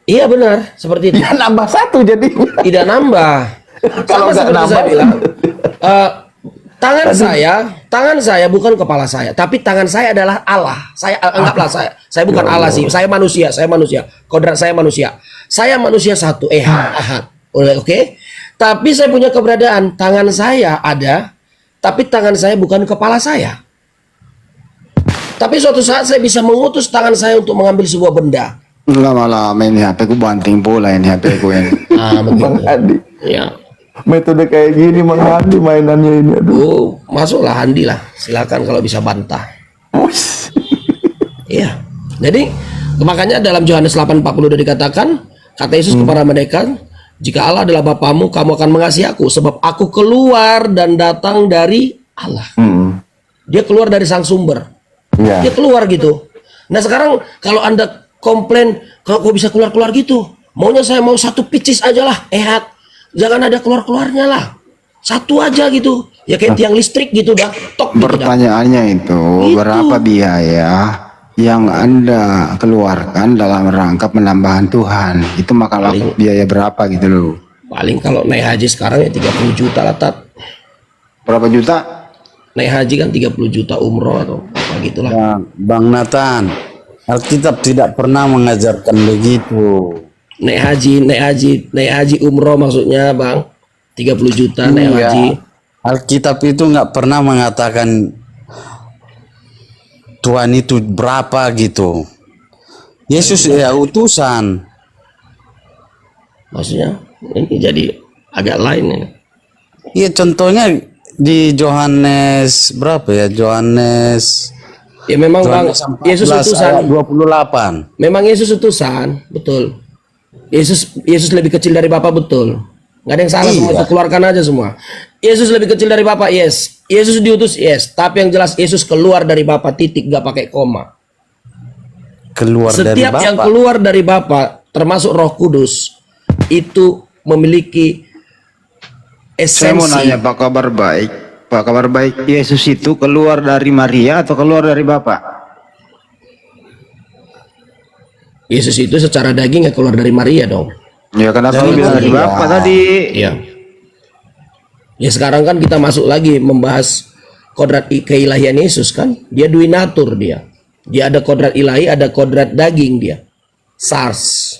Iya benar, seperti itu. Ya nambah 1 jadinya. Tidak nambah. Kalau Sama nggak seperti saya nambah, bilang, tangan saya bukan kepala saya, tapi tangan saya adalah Allah. Saya anggaplah saya bukan Ya Allah Allah. sih. Saya manusia. Kodrat saya manusia. Saya manusia 1, ahad. Oke. Tapi saya punya keberadaan. Tangan saya ada, tapi tangan saya bukan kepala saya. Tapi suatu saat saya bisa mengutus tangan saya untuk mengambil sebuah benda. Lama-lama ini HP ku banting pula ini HP ku ini. Bang Begitu. Andi. Ya. Metode kayak gini Bang Andi mainannya ini. Aduh. Oh, masuklah Andi lah. Silakan kalau bisa bantah. Wus. Iya. Jadi makanya dalam Yohanes 8:40 sudah dikatakan, kata Yesus kepada mereka, Jika Allah adalah Bapamu, kamu akan mengasihi aku, sebab aku keluar dan datang dari Allah. Dia keluar dari sang sumber. Iya. Dia keluar gitu. Nah sekarang kalau Anda komplain, kok bisa keluar-keluar gitu? Maunya saya mau satu picis aja lah, jangan ada keluar-keluarnya lah. Satu aja gitu. Ya kayak tiang listrik gitu dah. Tok gitu dah. Pertanyaannya itu, berapa biaya yang Anda keluarkan dalam rangka penambahan Tuhan? Itu makalah biaya berapa gitu loh? Paling kalau naik haji sekarang ya 30 juta lah, Tat. Berapa juta? Naik haji kan 30 juta umroh atau apa gitulah. Ya, Bang Nathan, Alkitab tidak pernah mengajarkan begitu. Naik haji umroh maksudnya, Bang. 30 juta naik haji. Alkitab itu nggak pernah mengatakan Tuhan itu berapa gitu. Yesus ya utusan. Maksudnya ini jadi agak lain ini. Iya, contohnya di Yohanes berapa ya? Yohanes Ya memang Bang, Yesus 14 utusan. ayat 28. Memang Yesus utusan, betul. Yesus lebih kecil dari Bapa, betul. Nggak ada yang salah, semua itu keluarkan aja semua. Yesus lebih kecil dari Bapa, yes. Yesus diutus, yes. Tapi yang jelas Yesus keluar dari Bapa, titik, nggak pakai koma. Keluar dari Setiap Bapa. yang keluar dari Bapa, termasuk Roh Kudus, itu memiliki Saya mau esensi. nanya Pak, kabar baik. Pak, kabar baik. Yesus itu keluar dari Maria atau keluar dari Bapak? Yesus itu secara daging ya keluar dari Maria dong. Ya kenapa Dari lu bilang dari Maria. Bapak tadi? Iya. Ya sekarang kan kita masuk lagi membahas kodrat keilahian Yesus kan. Dia duinatur dia. Dia ada kodrat ilahi, ada kodrat daging dia. SARS.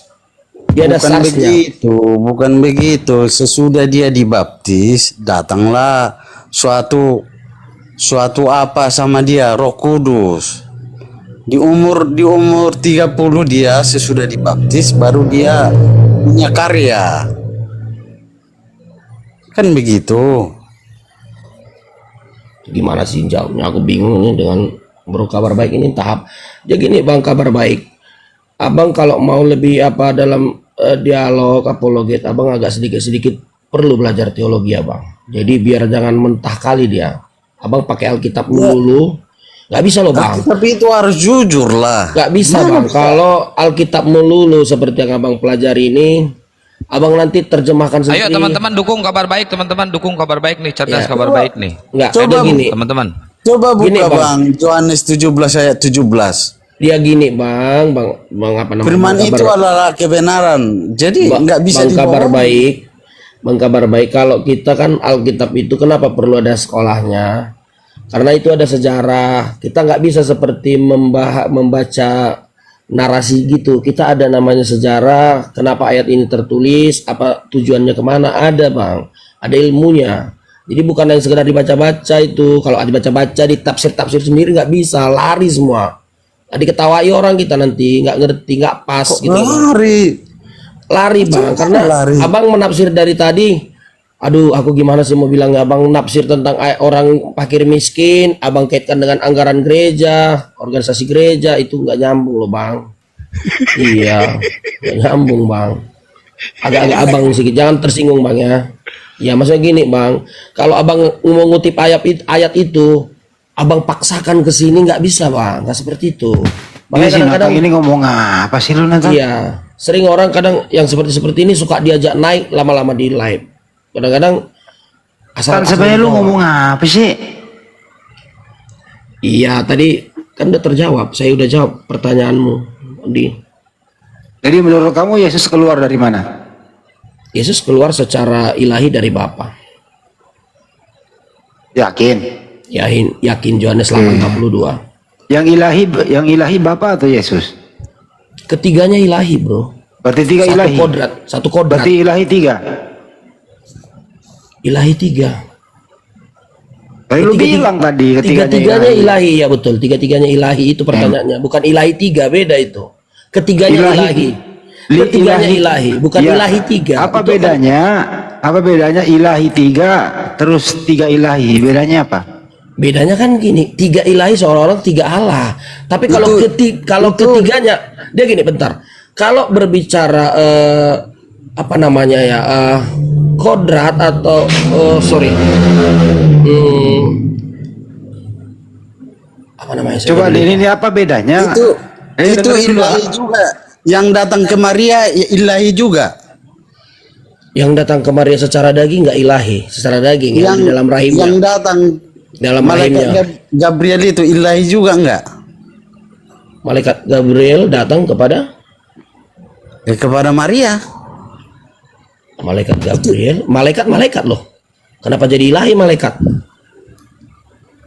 Dia ada Bukan SARS-nya. begitu, bukan begitu. Sesudah dia dibaptis, datanglah suatu apa sama dia, Roh Kudus. Di umur 30 dia sesudah dibaptis baru dia punya karya. Kan begitu. Gimana sih jawabnya? Aku bingung nih dengan Bro Kabar Baik ini tahap. Jadi gini Bang Kabar Baik. Abang kalau mau lebih apa dalam dialog apologet, abang agak sedikit-sedikit perlu belajar teologi abang. Jadi biar jangan mentah kali dia. Abang pakai Alkitab dulu. Nggak bisa loh bang. Tapi itu harus jujur lah. Nggak bisa bang. Kalau Alkitab melulu seperti yang abang pelajari ini, abang nanti terjemahkan sendiri. Ayo teman-teman dukung Kabar Baik, teman-teman dukung Kabar Baik nih, cerdas Ya. Kabar Baik nih. Nggak, Coba, ada gini. Teman-teman. Coba buka Gini, Bang. Bang, Yohanes 17 ayat 17. Dia gini bang apa namanya? Firman Bang itu Kabar- adalah kebenaran. Jadi nggak bisa Bang Kabar dibohongi. Baik, Bang Kabar Baik, kalau kita kan Alkitab itu kenapa perlu ada sekolahnya? Karena itu ada sejarah. Kita nggak bisa seperti membaca narasi gitu. Kita ada namanya sejarah. Kenapa ayat ini tertulis? Apa tujuannya kemana? Ada bang. Ada ilmunya. Jadi bukan yang sekedar dibaca-baca itu. Kalau dibaca-baca di tafsir sendiri nggak bisa. Lari semua. Diketawai orang kita nanti nggak ngerti, nggak pas gitu. Lari bang, karena lari. abang menafsir dari tadi. Aduh, aku gimana sih mau bilangnya? Abang nafsir tentang orang fakir miskin, abang kaitkan dengan anggaran gereja, organisasi gereja, itu nggak nyambung loh bang. Iya, nggak nyambung bang. Agak-agak abang sedikit, jangan tersinggung bang ya. Ya maksudnya gini bang, kalau abang mau ngutip ayat itu, abang paksakan ke sini nggak bisa bang, nggak seperti itu. Makanya Si kadang-kadang Nathan ini ngomong apa sih lu Nathan? iya, sering orang kadang yang seperti ini suka diajak naik lama-lama di live. Kadang-kadang Kan sebenarnya lu ngomong apa sih? Iya, tadi kan udah terjawab. Saya udah jawab pertanyaanmu, Di. Jadi menurut kamu Yesus keluar dari mana? Yesus keluar secara ilahi dari Bapa. Yakin? Yakin Yohanes 8:42. Yang ilahi Bapa atau Yesus? Ketiganya ilahi, Bro. Berarti tiga ilahi. Satu kodrat. Berarti ilahi tiga. Ilahi tiga. Tadi lu bilang tadi Tiga-tiganya ilahi, ya betul. Tiga-tiganya ilahi itu pertanyaannya. Bukan ilahi tiga, beda itu. Ketiganya ilahi. Ketiganya ilahi, bukan Ya. ilahi tiga. Apa Itu kan- bedanya? Apa bedanya ilahi tiga terus tiga ilahi? Bedanya apa? Bedanya kan gini, tiga ilahi seolah-olah tiga Allah. Tapi kalau ketiganya, dia gini bentar. Kalau berbicara apa namanya ya, kodrat atau sorry, apa namanya? Saya Coba lupa. ini apa bedanya? Itu dengerin dulu. ilahi juga. Yang datang ke Maria ya ilahi juga. Yang datang ke Maria secara daging nggak ilahi, secara daging yang di dalam rahimnya, yang datang dalam malaikat rahimnya. Gabriel itu ilahi juga enggak? Malaikat Gabriel datang kepada Kepada Maria. malaikat Gabriel, malaikat loh. Kenapa jadi ilahi malaikat?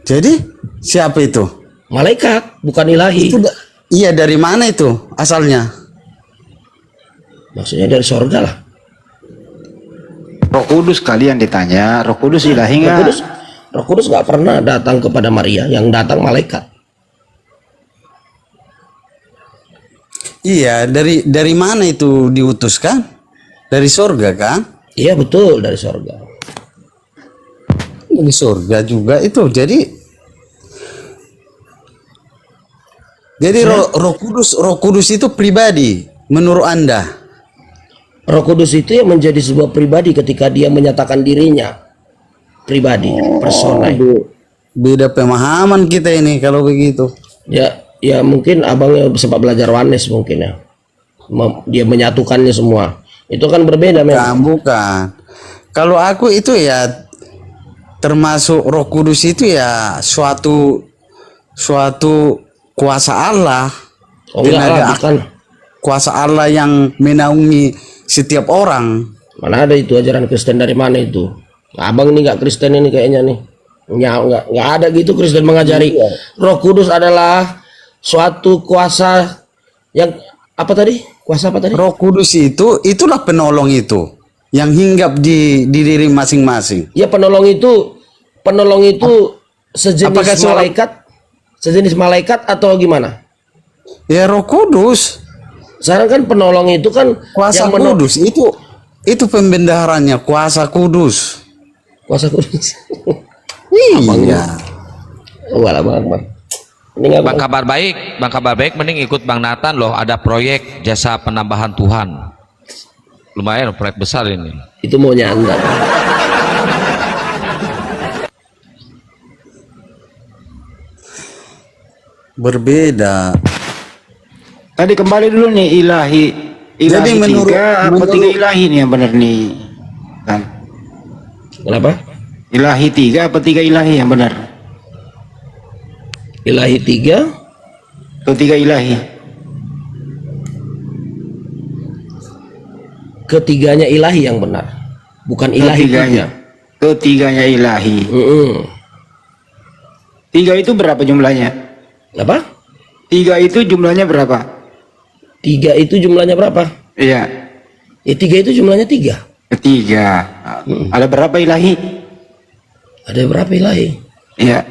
Jadi siapa itu? Malaikat bukan ilahi. Iya, dari mana itu asalnya? Maksudnya dari sorga lah. Roh Kudus kalian ditanya, Roh Kudus ilahi Roh nggak? Kudus, Roh Kudus nggak pernah datang kepada Maria, yang datang malaikat. Iya, dari mana itu diutuskan? Dari surga kan? Iya betul, dari sorga. Dari surga juga itu. Jadi Roh Kudus itu pribadi menurut Anda. Roh Kudus itu yang menjadi sebuah pribadi ketika dia menyatakan dirinya pribadi, personal. Beda pemahaman kita ini kalau begitu. Ya mungkin abangnya sempat belajar Wanes mungkin ya. Dia menyatukannya semua. Itu kan berbeda memang. Bukan. Kalau aku itu ya termasuk Roh Kudus itu ya suatu kuasa Allah. Oh enggak lah, bukan. Kuasa Allah yang menaungi setiap orang. Mana ada itu ajaran Kristen, dari mana itu? Abang ini nggak Kristen ini kayaknya nih. Nggak ada gitu Kristen mengajari. Roh Kudus adalah suatu kuasa yang apa tadi? Kuasa apa tadi? Roh Kudus itulah penolong itu yang hinggap di diri masing-masing. Ya penolong itu sejenis Apakah sejenis malaikat atau gimana? Ya Roh Kudus, Sekarang kan penolong itu kan kuasa yang kudus itu pembendaharanya kuasa kudus. kuasa kudus. Iya. Walah bang. Ini nggak Bang kabar baik mending ikut Bang Nathan loh, ada proyek jasa penambahan Tuhan. Lumayan proyek besar ini. itu maunya Anda. Berbeda. Tadi kembali dulu nih ilahi Jadi tiga apa tiga ilahi nih yang benar nih kan? Kenapa? Ilahi tiga apa tiga ilahi yang benar? Ilahi 3 Atau tiga ilahi? ketiganya ilahi yang benar, bukan ilahi Ketiganya. Ketiganya ilahi. Tiga itu berapa jumlahnya? Apa? Tiga itu jumlahnya berapa? 3 itu jumlahnya berapa? Iya. Ya 3 itu jumlahnya 3. Ketiga. Ada berapa ilahi? Ada berapa ilahi? Iya.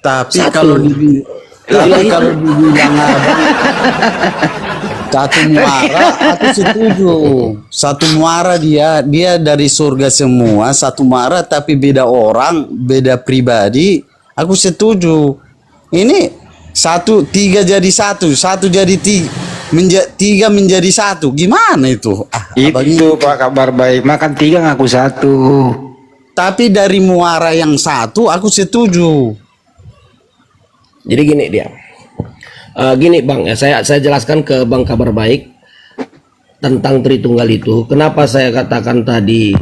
Tapi Satu. kalau dibilang satu muara, aku setuju. Satu muara dia dari surga semua, satu muara tapi beda orang, beda pribadi. Aku setuju. Ini 3 jadi 1, 1 jadi 3, 3 menjadi 1. Gimana itu? Itu Pak kabar baik. Makan tiga ngaku satu. Tapi dari muara yang satu, aku setuju. Jadi gini dia. Gini Bang, ya, saya jelaskan ke Bang kabar baik tentang Tritunggal itu. Kenapa saya katakan tadi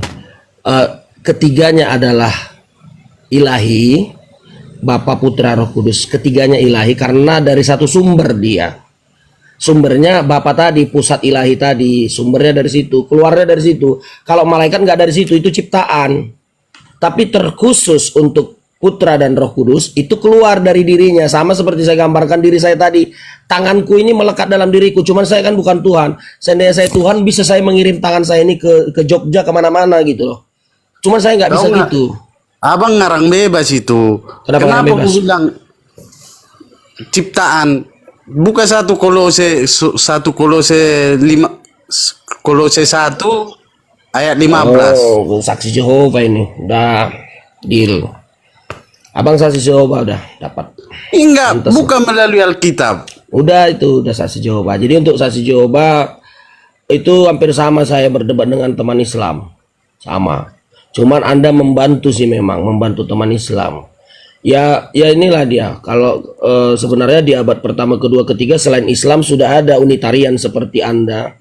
ketiganya adalah ilahi, Bapa, Putra, Roh Kudus. Ketiganya ilahi karena dari satu sumber dia. Sumbernya Bapa tadi, pusat ilahi tadi, sumbernya dari situ, keluarnya dari situ. Kalau malaikat nggak dari situ, itu ciptaan. Tapi terkhusus untuk Putra dan Roh Kudus itu keluar dari dirinya, sama seperti saya gambarkan diri saya tadi. Tanganku ini melekat dalam diriku, cuman saya kan bukan Tuhan. Seandainya saya Tuhan, bisa saya mengirim tangan saya ini ke Jogja kemana-mana gitu loh. Cuman saya nggak bisa gitu. Abang ngarang bebas itu. Kenapa ngarang bebas? aku bilang ciptaan? Buka 1 Kolose 1 ayat 15. Oh, saksi Jehovah ini. Udah deal. Abang saksi Jehovah udah dapat. Enggak, bukan melalui Alkitab. Udah itu udah saksi Jehovah. Jadi untuk saksi Jehovah Itu hampir sama saya berdebat dengan teman Islam. Sama. Cuman Anda membantu sih, memang membantu teman Islam. Ya inilah dia. Kalau sebenarnya di abad pertama, kedua, ketiga selain Islam sudah ada Unitarian seperti Anda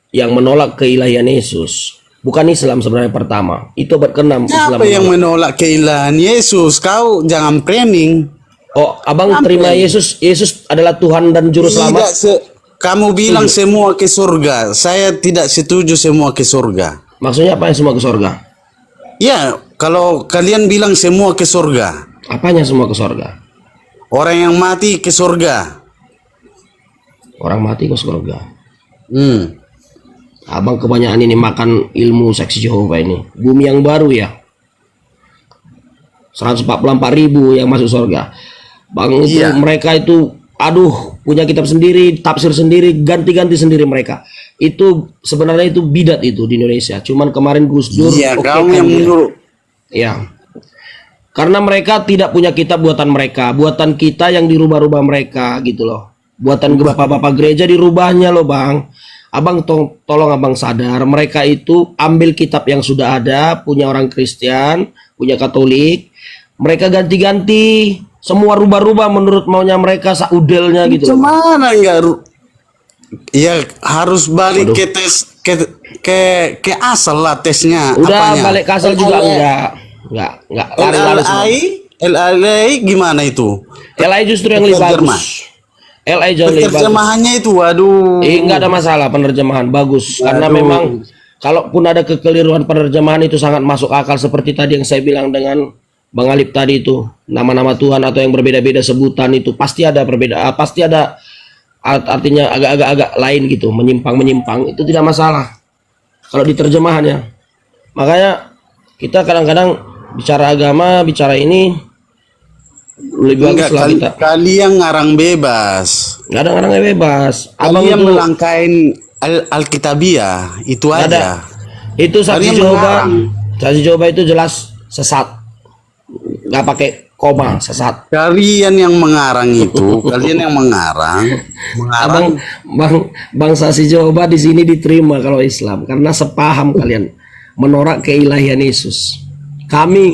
yang menolak keilahian Yesus. Bukan Islam sebenarnya pertama. Itu abad ke-6 Islam. Siapa yang menolak keilahian Yesus? Kau jangan framing. Oh, abang terima Yesus adalah Tuhan dan juru selamat. Kamu bilang semua ke surga. Saya tidak setuju semua ke surga. Maksudnya apa yang semua ke surga? Ya, kalau kalian bilang semua ke surga. Apanya semua ke surga? Orang yang mati ke surga. Orang mati ke surga. Hmm. Abang kebanyakan ini makan ilmu saksi Jehovah ini. Bumi yang baru ya. 144.000 yang masuk surga. Bang itu mereka itu aduh punya kitab sendiri, tafsir sendiri, ganti-ganti sendiri mereka. Itu sebenarnya itu bidat itu di Indonesia. Cuman kemarin Gus Dur Kamu yang menurut. Ya. Karena mereka tidak punya kitab buatan mereka, buatan kita yang dirubah-rubah mereka gitu loh. Buatan bapak-bapak gereja dirubahnya loh, Bang. Abang tolong abang sadar, mereka itu ambil kitab yang sudah ada, punya orang Kristen, punya Katolik, mereka ganti-ganti, semua rubah-rubah menurut maunya mereka, saudelnya gitu loh. Mana enggak? Ya harus balik ke tes ke asal lah tesnya. Udah apanya? balik ke asal juga enggak lari-lari LLI gimana itu? LI justru yang lebih bagus. LI jauh lebih bagus. Penerjemahannya itu waduh. Enggak ada masalah penerjemahan bagus karena memang kalaupun ada kekeliruan penerjemahan itu sangat masuk akal seperti tadi yang saya bilang dengan Bang Alip tadi itu nama-nama Tuhan atau yang berbeda-beda sebutan itu pasti ada perbedaan, pasti ada artinya agak lain gitu, menyimpang itu tidak masalah kalau di terjemahannya. Makanya kita kadang-kadang bicara agama, bicara ini lebih bagus lah kita. Kalian ngarang bebas. Nggak ada ngarangnya bebas. Abang Kalian itu melangkain Alkitabiah itu nggak aja. Itu saksi Kalian Jehovah. mengarang. Saksi Jehovah itu jelas sesat. Nggak pakai koma, sesat. Kalian yang mengarang itu, kalian yang mengarang. Bang saksi Jehovah di sini diterima kalau Islam karena sepaham kalian menolak keilahian Yesus. Kami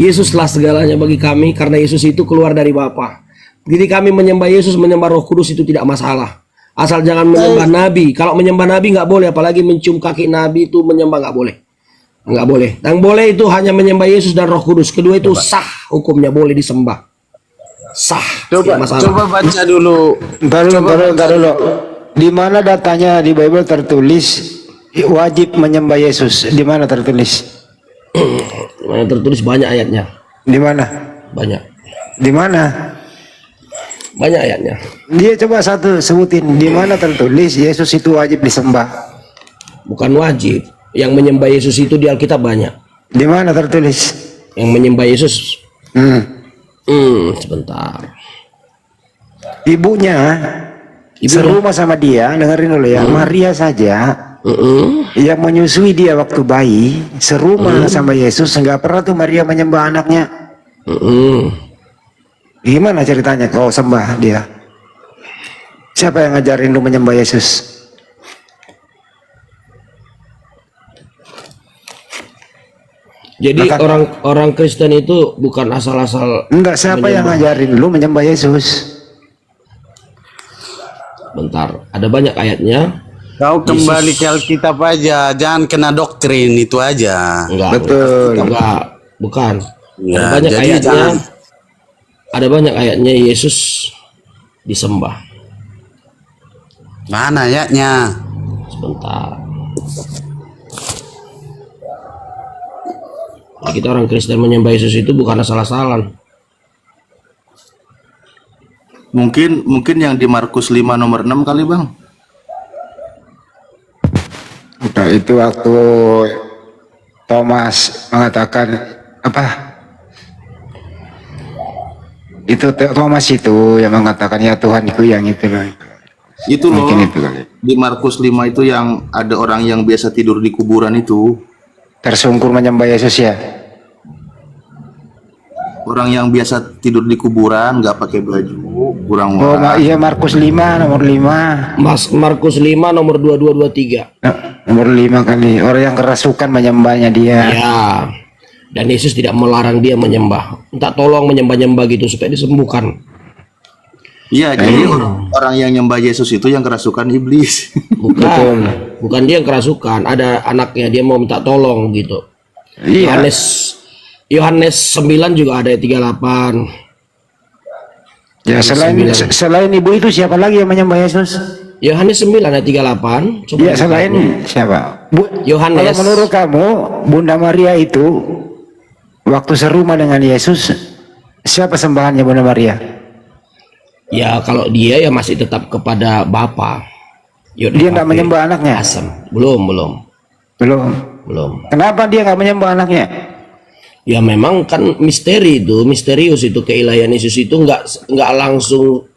Yesuslah segalanya bagi kami karena Yesus itu keluar dari Bapa. Jadi kami menyembah Yesus, menyembah Roh Kudus itu tidak masalah. Asal jangan menyembah Nabi. Kalau menyembah Nabi nggak boleh, apalagi mencium kaki Nabi itu menyembah nggak boleh. Nggak boleh. Yang boleh itu hanya menyembah Yesus dan Roh Kudus. Kedua itu sah hukumnya, boleh disembah. Sah. Coba baca dulu. Bentar dulu. Di mana datanya di Bible tertulis wajib menyembah Yesus? Di mana tertulis? Mana tertulis banyak ayatnya. Di mana? Banyak. Di mana? Banyak ayatnya. Dia coba satu sebutin di mana tertulis Yesus itu wajib disembah. Bukan wajib. Yang menyembah Yesus itu di Alkitab banyak. Di mana tertulis? Yang menyembah Yesus. Sebentar. Ibunya serumah sama dia, dengerin dulu ya. Maria saja yang menyusui dia waktu bayi, serumah sama Yesus, nggak pernah tuh Maria menyembah anaknya. Gimana ceritanya kau sembah dia? Siapa yang ngajarin lu menyembah Yesus? Jadi orang Kristen itu bukan asal-asal. Enggak, siapa yang ngajarin lu menyembah Yesus? Bentar, ada banyak ayatnya. Kau kembali ke Alkitab aja, jangan kena doktrin itu aja. Enggak, Betul. enggak, bukan. Ya, Ada banyak jadi ayatnya. jangan. Ada banyak ayatnya Yesus disembah. Mana ayatnya? Sebentar. Nah, kita orang Kristen menyembah Yesus itu bukan asal-asalan. Mungkin yang di Markus 5 nomor 6 kali, Bang. Udah itu waktu Thomas mengatakan apa? Itu Thomas itu yang mengatakan ya Tuhan itu yang itu loh. Itu loh. Mungkin itu kali. Di Markus 5 itu yang ada orang yang biasa tidur di kuburan itu. Tersungkur menyembah Yesus ya. Orang yang biasa tidur di kuburan, nggak pakai baju, kurang Oh, waras. iya Markus 5 nomor 5. Markus 5 nomor 22-23. Nomor 5 kali. Orang yang kerasukan menyembahnya dia. Ya. Dan Yesus tidak melarang dia menyembah. Minta tolong menyembah-nyembah gitu supaya disembuhkan. Iya, jadi orang yang nyembah Yesus itu yang kerasukan iblis. Bukan. Bukan dia yang kerasukan, ada anaknya dia mau minta tolong gitu. Iya. Yohanes 9 juga ada ayat 38. Ya, selain ibu itu siapa lagi yang menyembah Yesus? Yohanes 9 ayat 38. Coba Ya, selain siapa? Yohanes. Kalau menurut kamu, Bunda Maria itu waktu serumah dengan Yesus, siapa sembahannya Bunda Maria? Ya kalau dia ya masih tetap kepada Bapa. Dia nggak menyembah anaknya? Asem. Belum. Kenapa dia nggak menyembah anaknya? Ya memang kan misterius itu keilahian Yesus itu nggak langsung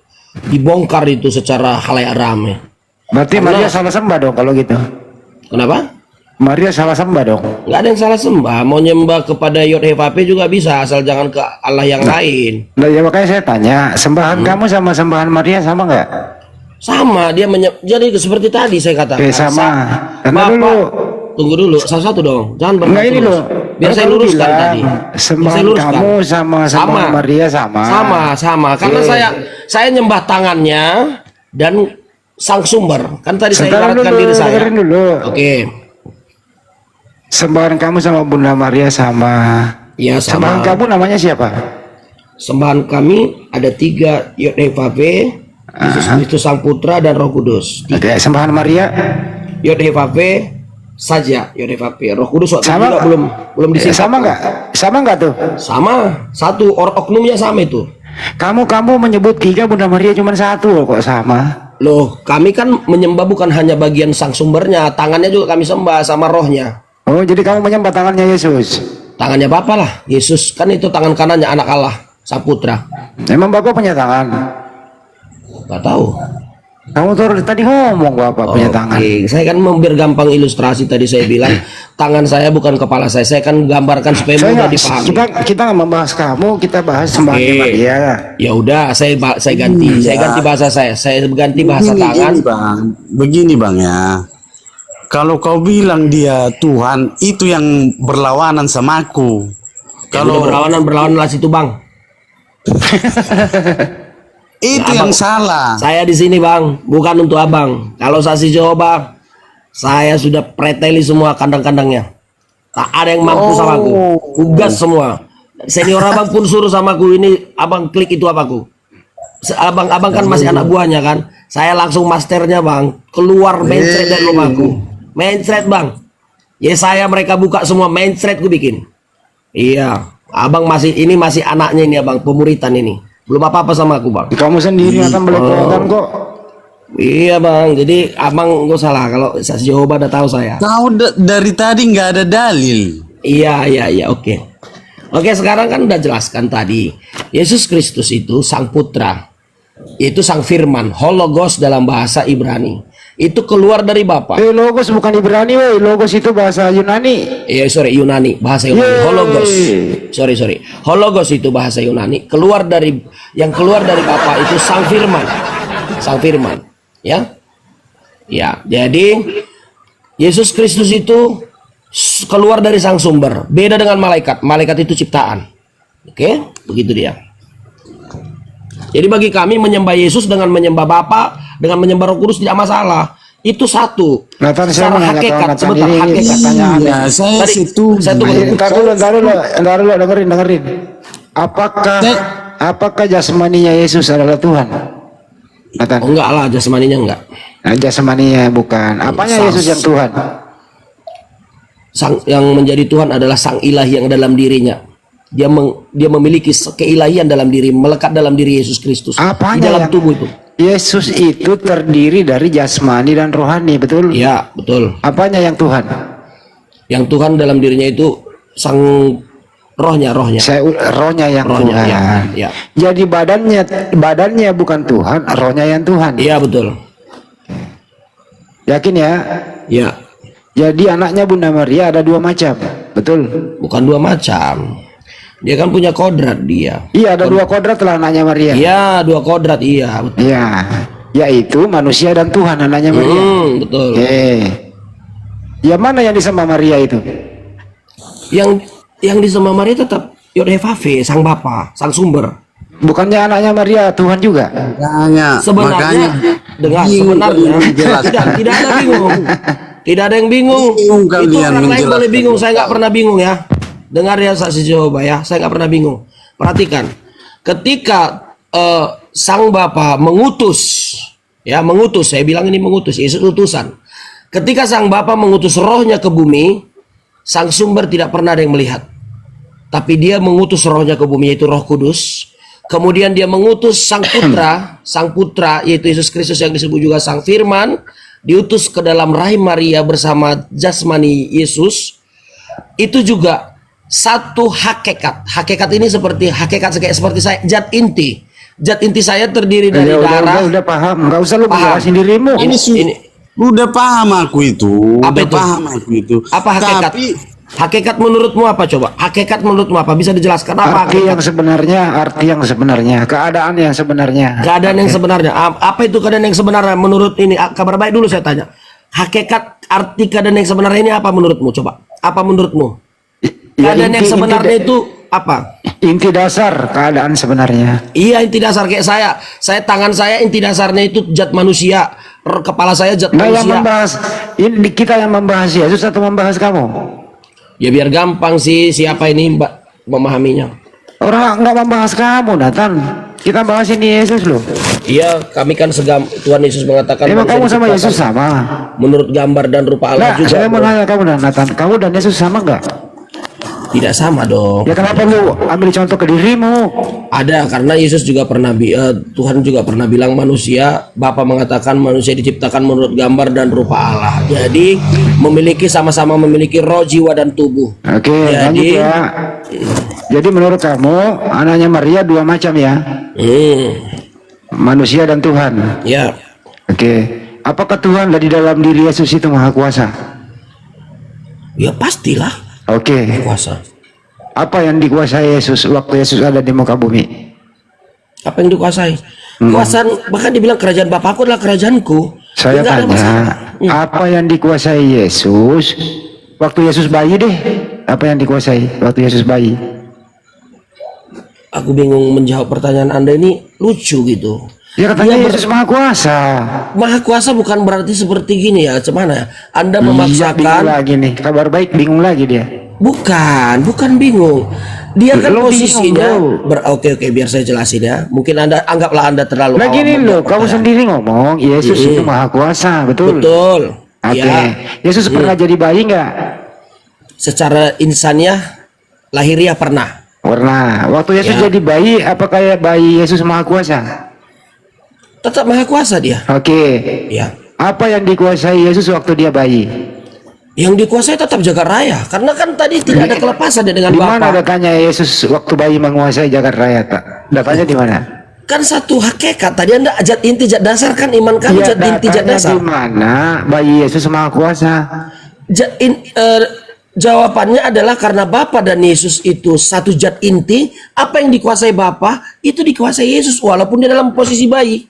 dibongkar itu secara khalayak ramai. Berarti Maria salah sembah dong kalau gitu. Kenapa? Maria salah sembah dong. Nggak ada yang salah sembah. Mau nyembah kepada Yod-Heh-Vape juga bisa, asal jangan ke Allah yang lain. Nah, ya makanya saya tanya, sembahan kamu sama sembahan Maria sama nggak? Sama, dia jadi seperti tadi saya katakan. Sama. Karena Bapak, dulu. tunggu dulu, satu dong. Jangan Enggak berhenti ini terus. loh. Biar saya Kamu luruskan bilang, tadi. Biar sembahan saya luruskan. kamu sama sembahan Maria sama. Sama. Karena saya nyembah tangannya dan sang sumber. Kan tadi saya Sebentar ibaratkan dulu, diri saya. dengerin dulu. Oke. Sembahan kamu sama Bunda Maria sama. Ya Sembahan sama. kamu namanya siapa? Sembahan kami ada 3, Yod-Heh-Vape, Yesus Kristus Sang Putra dan Roh Kudus. Oke, sembahan Maria Yod-Heh-Vape saja, Yod-Heh-Vape. Roh Kudus waktu sama juga belum disingkat. sama nggak? Sama nggak tuh? Sama, satu oknumnya sama itu. Kamu menyebut 3, Bunda Maria cuma 1 kok sama? Loh, kami kan menyembah bukan hanya bagian sang sumbernya, tangannya juga kami sembah sama rohnya. Oh, jadi kamu menyembah tangannya Yesus. Tangannya Bapa lah, Yesus kan itu tangan kanannya anak Allah, Sang Putra. Emang Bapak punya tangan? Gak tahu. Kamu tuh tadi ngomong Bapak punya tangan. Oke, saya kan biar gampang ilustrasi tadi saya bilang tangan saya bukan kepala saya kan gambarkan supaya Saya mudah nggak- dipahami. kita nggak membahas kamu, kita bahas sembahannya Oke. Maria. Ya udah, saya ganti, saya ganti bahasa saya ganti bahasa tangan. Begini bang ya. Kalau kau bilang dia Tuhan, itu yang berlawanan sama aku. Kalau berlawanan lah situ bang. Itu Ya, yang abang. salah. Saya di sini bang, bukan untuk abang. Kalau saksi Jehovah, saya sudah preteli semua kandang-kandangnya. Tak ada yang mampu sama aku. Tugas semua. Senior abang pun suruh sama aku ini, abang klik itu apaku. Abang kan masih anak buahnya kan. Saya langsung masternya bang, keluar mencret dari rumahku. Mencret bang. Ya saya mereka buka semua mencret ku bikin. Iya, abang masih anaknya ini abang, pemuritan ini. Belum apa-apa sama aku bang. Kamu sendiri akan belepotan kok. Iya bang, jadi abang nggak salah kalau saksi Jehovah udah tahu saya. Kau dari tadi nggak ada dalil. Iya, oke. Oke, sekarang kan udah jelaskan tadi. Yesus Kristus itu sang putra. Itu sang firman, hologos dalam bahasa Ibrani. Itu keluar dari Bapa. Logos bukan Ibrani, woi. Logos itu bahasa Yunani. Yunani, bahasa Yunani. Yeay. Hologos. Sorry. Hologos itu bahasa Yunani. Yang keluar dari Bapa itu sang firman. Sang firman. Ya. Ya, jadi Yesus Kristus itu keluar dari sang sumber. Beda dengan malaikat. Malaikat itu ciptaan. Oke, begitu dia. Jadi bagi kami menyembah Yesus dengan menyembah Bapa, dengan menyembah Roh Kudus tidak masalah. Itu satu. Nathan, saya Secara mau nanya hakikat, Nathan, sebentar ini hakikat. pertanyaan. Iya, saya Tadi, setuju. saya tunggu. Ntar dulu, dengerin. Apakah jasmaninya Yesus adalah Tuhan? Nathan. Oh enggak lah, jasmaninya enggak. Nah, jasmaninya bukan. Apanya Yesus yang Tuhan? Yang menjadi Tuhan adalah sang ilahi yang dalam dirinya. Dia memiliki keilahian dalam diri, melekat dalam diri Yesus Kristus. Apanya di dalam yang- tubuh itu. Yesus itu terdiri dari jasmani dan rohani, betul? Iya, betul. Apanya yang Tuhan? Yang Tuhan dalam dirinya itu sang rohnya. Rohnya yang Rohnya, Tuhan. ya. Jadi badannya bukan Tuhan, rohnya yang Tuhan. Iya, betul. Yakin ya? Iya, Jadi anaknya Bunda Maria ada 2 macam, betul? bukan 2 macam. Dia kan punya kodrat dia. Iya, ada dua kodrat lah anaknya Maria. Iya, dua kodrat, iya betul. Iya, yaitu manusia dan Tuhan anaknya Maria. Betul. Ya mana yang disembah Maria itu? Yang disembah Maria tetap Yod-Heh-Vave, sang Bapa, sang sumber. Bukannya anaknya Maria Tuhan juga? Makanya, Sebenarnya dengan sebenarnya tidak ada bingung. Tidak ada yang bingung. Bingung Itu kalian orang lain menjelaskan. boleh bingung, saya nggak pernah bingung ya. Dengar ya saksi Jehovah ya, saya nggak pernah bingung. Perhatikan, ketika sang Bapa mengutus, ya mengutus, saya bilang ini mengutus, Yesus utusan. Ketika sang Bapa mengutus rohnya ke bumi, sang sumber tidak pernah ada yang melihat. Tapi dia mengutus rohnya ke bumi, yaitu Roh Kudus. Kemudian dia mengutus sang putra yaitu Yesus Kristus yang disebut juga sang Firman, diutus ke dalam rahim Maria bersama jasmani Yesus. Itu juga satu hakikat. Hakikat ini seperti saya, zat inti. Zat inti saya terdiri dari darah. Udah paham, nggak usah lu jelasin dirimu. Ini udah paham aku itu. Apa Udah itu? paham aku itu. apa hakikat? Tapi Hakikat menurutmu apa coba? Hakikat menurutmu apa? Bisa dijelaskan apa Arti hakikat? yang sebenarnya, keadaan yang sebenarnya. Keadaan yang sebenarnya. Apa itu keadaan yang sebenarnya menurut ini? Kabar baik dulu saya tanya. Hakikat arti keadaan yang sebenarnya ini apa menurutmu? Coba. Apa menurutmu? Keadaan yang sebenarnya itu apa? Inti dasar keadaan sebenarnya. Iya, inti dasar kayak saya. Tangan saya inti dasarnya itu zat manusia. Kepala saya zat Nah, yang manusia. membahas ini kita yang membahas Yesus atau membahas kamu? Ya biar gampang sih siapa ini Mbak memahaminya. Orang nggak membahas kamu, Nathan. Kita bahas ini Yesus loh. Iya, kami kan Tuhan Yesus mengatakan Emang manusia kamu sama diciptakan Yesus sama? menurut gambar dan rupa Allah Nah, juga. saya mau bro. nanya kamu dan Nathan, kamu dan Yesus sama nggak? Tidak sama dong. Ya kenapa lu ambil contoh ke dirimu? Ada, karena Yesus juga pernah Tuhan juga pernah bilang manusia, Bapa mengatakan manusia diciptakan menurut gambar dan rupa Allah. Jadi sama-sama memiliki roh, jiwa dan tubuh. Oke, lanjut Jadi ya. Jadi menurut kamu anaknya Maria dua macam ya? Manusia dan Tuhan. ya, Oke. Apakah Tuhan di dalam diri Yesus itu maha kuasa? ya pastilah Oke. kuasa. Apa yang dikuasai Yesus waktu Yesus ada di muka bumi? Apa yang dikuasai? Kuasaan, bahkan dibilang kerajaan Bapakku adalah kerajaanku. Saya Nggak ada tanya, masalah. apa yang dikuasai Yesus waktu Yesus bayi deh? Apa yang dikuasai waktu Yesus bayi? Aku bingung menjawab pertanyaan Anda ini, lucu gitu. Ya katanya Dia Yesus maha kuasa. Maha kuasa bukan berarti seperti gini ya, cuman ya. Anda Iya, bingung memaksakan, lagi nih. Kabar baik bingung lagi dia. bukan bingung. Dia kan Lo posisinya bingung, oke biar saya jelasin ya. Mungkin anggaplah Anda terlalu Nah awam gini loh, menjawab kamu pertanyaan. sendiri ngomong Yesus itu maha kuasa, betul? Betul. Oke. Ya, Yesus pernah jadi bayi nggak? secara insaniah lahiriah pernah. Pernah. Waktu Yesus Ya. jadi bayi, apa kayak bayi Yesus maha kuasa? Tetap maha kuasa dia. Oke. Ya. Apa yang dikuasai Yesus waktu dia bayi? Yang dikuasai tetap jagat raya, karena kan tadi tidak ada kelepasan dia dengan Di mana Bapa. datanya Yesus waktu bayi menguasai jagat raya, tak? Datanya di mana? Kan satu hakikat tadi Anda zat inti zat dasar kan iman kamu Iya, zat inti zat datanya dasar. di mana bayi Yesus maha kuasa? Jawabannya adalah karena Bapa dan Yesus itu satu zat inti, apa yang dikuasai Bapa itu dikuasai Yesus walaupun dia dalam posisi bayi.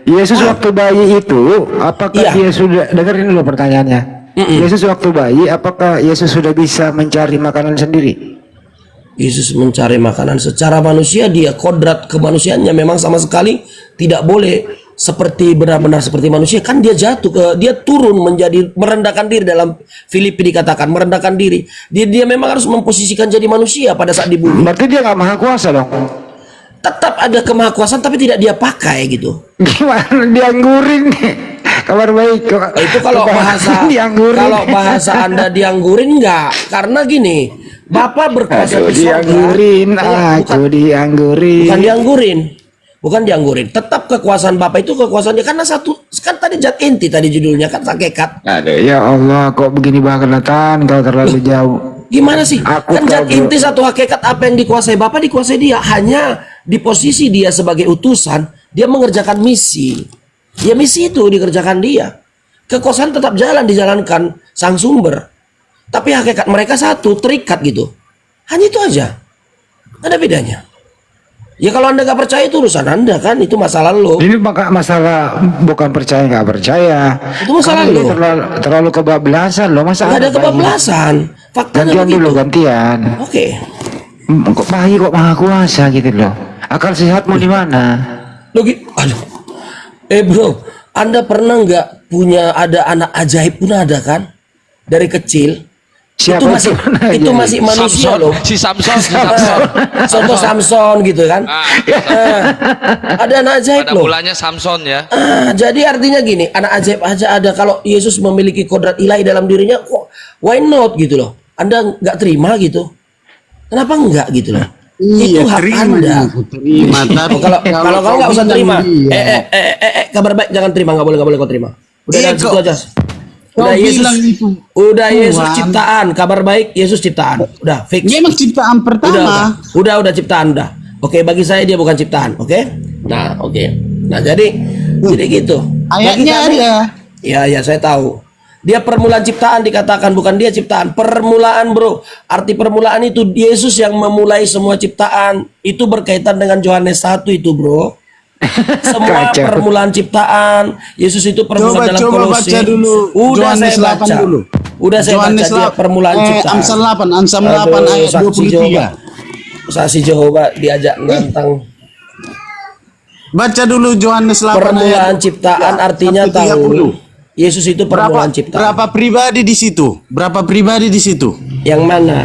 Yesus waktu bayi itu, apakah Iya. dia sudah, dengerin dulu pertanyaannya. Yesus waktu bayi, apakah Yesus sudah bisa mencari makanan sendiri? Yesus mencari makanan secara manusia, dia kodrat kemanusiaannya memang sama sekali tidak boleh benar-benar seperti manusia, kan dia dia turun menjadi merendahkan diri. Dalam Filipi dikatakan merendahkan diri. Dia memang harus memposisikan jadi manusia pada saat di bumi. Berarti dia nggak maha kuasa dong. Tetap ada kemahakuasaan tapi tidak dia pakai gitu. Gimana dianggurin nih? Kabar baik kok. Itu kalau dianggurin. bahasa Anda dianggurin enggak? Karena gini, Bapak berkuasa Aduh, di sorga. dianggurin, aku dianggurin. Bukan dianggurin. Bukan dianggurin. Tetap kekuasaan Bapak itu kekuasaan dia, karena satu kan tadi zat inti tadi judulnya kan hakikat. Aduh, ya Allah, kok begini banget Nathan, kau terlalu jauh. Gimana sih? Aku Kan zat tahu, inti satu hakikat, apa yang dikuasai Bapak dikuasai dia. Hanya di posisi dia sebagai utusan, dia mengerjakan misi. Ya misi itu dikerjakan dia. Kekuasaan tetap dijalankan sang sumber. Tapi hakikat mereka satu, terikat gitu. Hanya itu aja. Ada bedanya. Ya kalau Anda nggak percaya itu urusan Anda kan, itu masalah lo. Ini maka masalah bukan percaya nggak percaya. Itu masalah Kamu ini lo. terlalu kebablasan loh. Masa Nggak ada bayi? kebablasan. Faktanya Gantian dulu begitu. gantian. Oke. Kok bayi kok maha kuasa gitu loh. Akal sehatmu di mana? Lo aduh. Bro, Anda pernah nggak punya ada anak ajaib pun ada kan? Dari kecil. Siapa Itu masih manusia Samson, loh. si Samson. Contoh Samson gitu kan. Ada anak ajaib Pada loh. mulanya Samson ya. Jadi artinya gini, anak ajaib aja ada. Kalau Yesus memiliki kodrat ilahi dalam dirinya, kok why not gitu loh. Anda nggak terima gitu. Kenapa enggak gitu loh? Itu hak Anda. terima. Tapi Oh, kalau kau nggak usah bilang terima. dia- Kabar baik jangan terima, nggak boleh kau terima. Udah Iya, dari situ kok- aja. kau Udah Yesus, bilang itu udah Yesus Tuhan. ciptaan. Kabar baik Yesus ciptaan. Udah fix. Memang ciptaan pertama. Udah ciptaan udah. Oke, bagi saya dia bukan ciptaan. Oke. Nah, oke. Nah, jadi gitu. Bagi Ayatnya kami- ada. Ya, saya tahu. Dia permulaan ciptaan dikatakan, bukan dia ciptaan. Permulaan, bro. Arti permulaan itu Yesus yang memulai semua ciptaan. Itu berkaitan dengan Yohanes 1 itu, bro. Semua Kacau. permulaan ciptaan. Yesus itu permulaan dalam Coba Kolose. baca dulu. Udah Yohanes saya baca 8 dulu. Udah saya baca Yohanes dia 8, permulaan ciptaan. Amsal 8 Aduh, ayat saksi 23. Jehovah. Saksi Jehovah diajak nantang. Baca dulu Yohanes 8 Permulaan ayat ciptaan artinya 1, 30. tahu. Yesus itu permulaan ciptaan. Berapa pribadi di situ? Berapa pribadi di situ? Yang mana?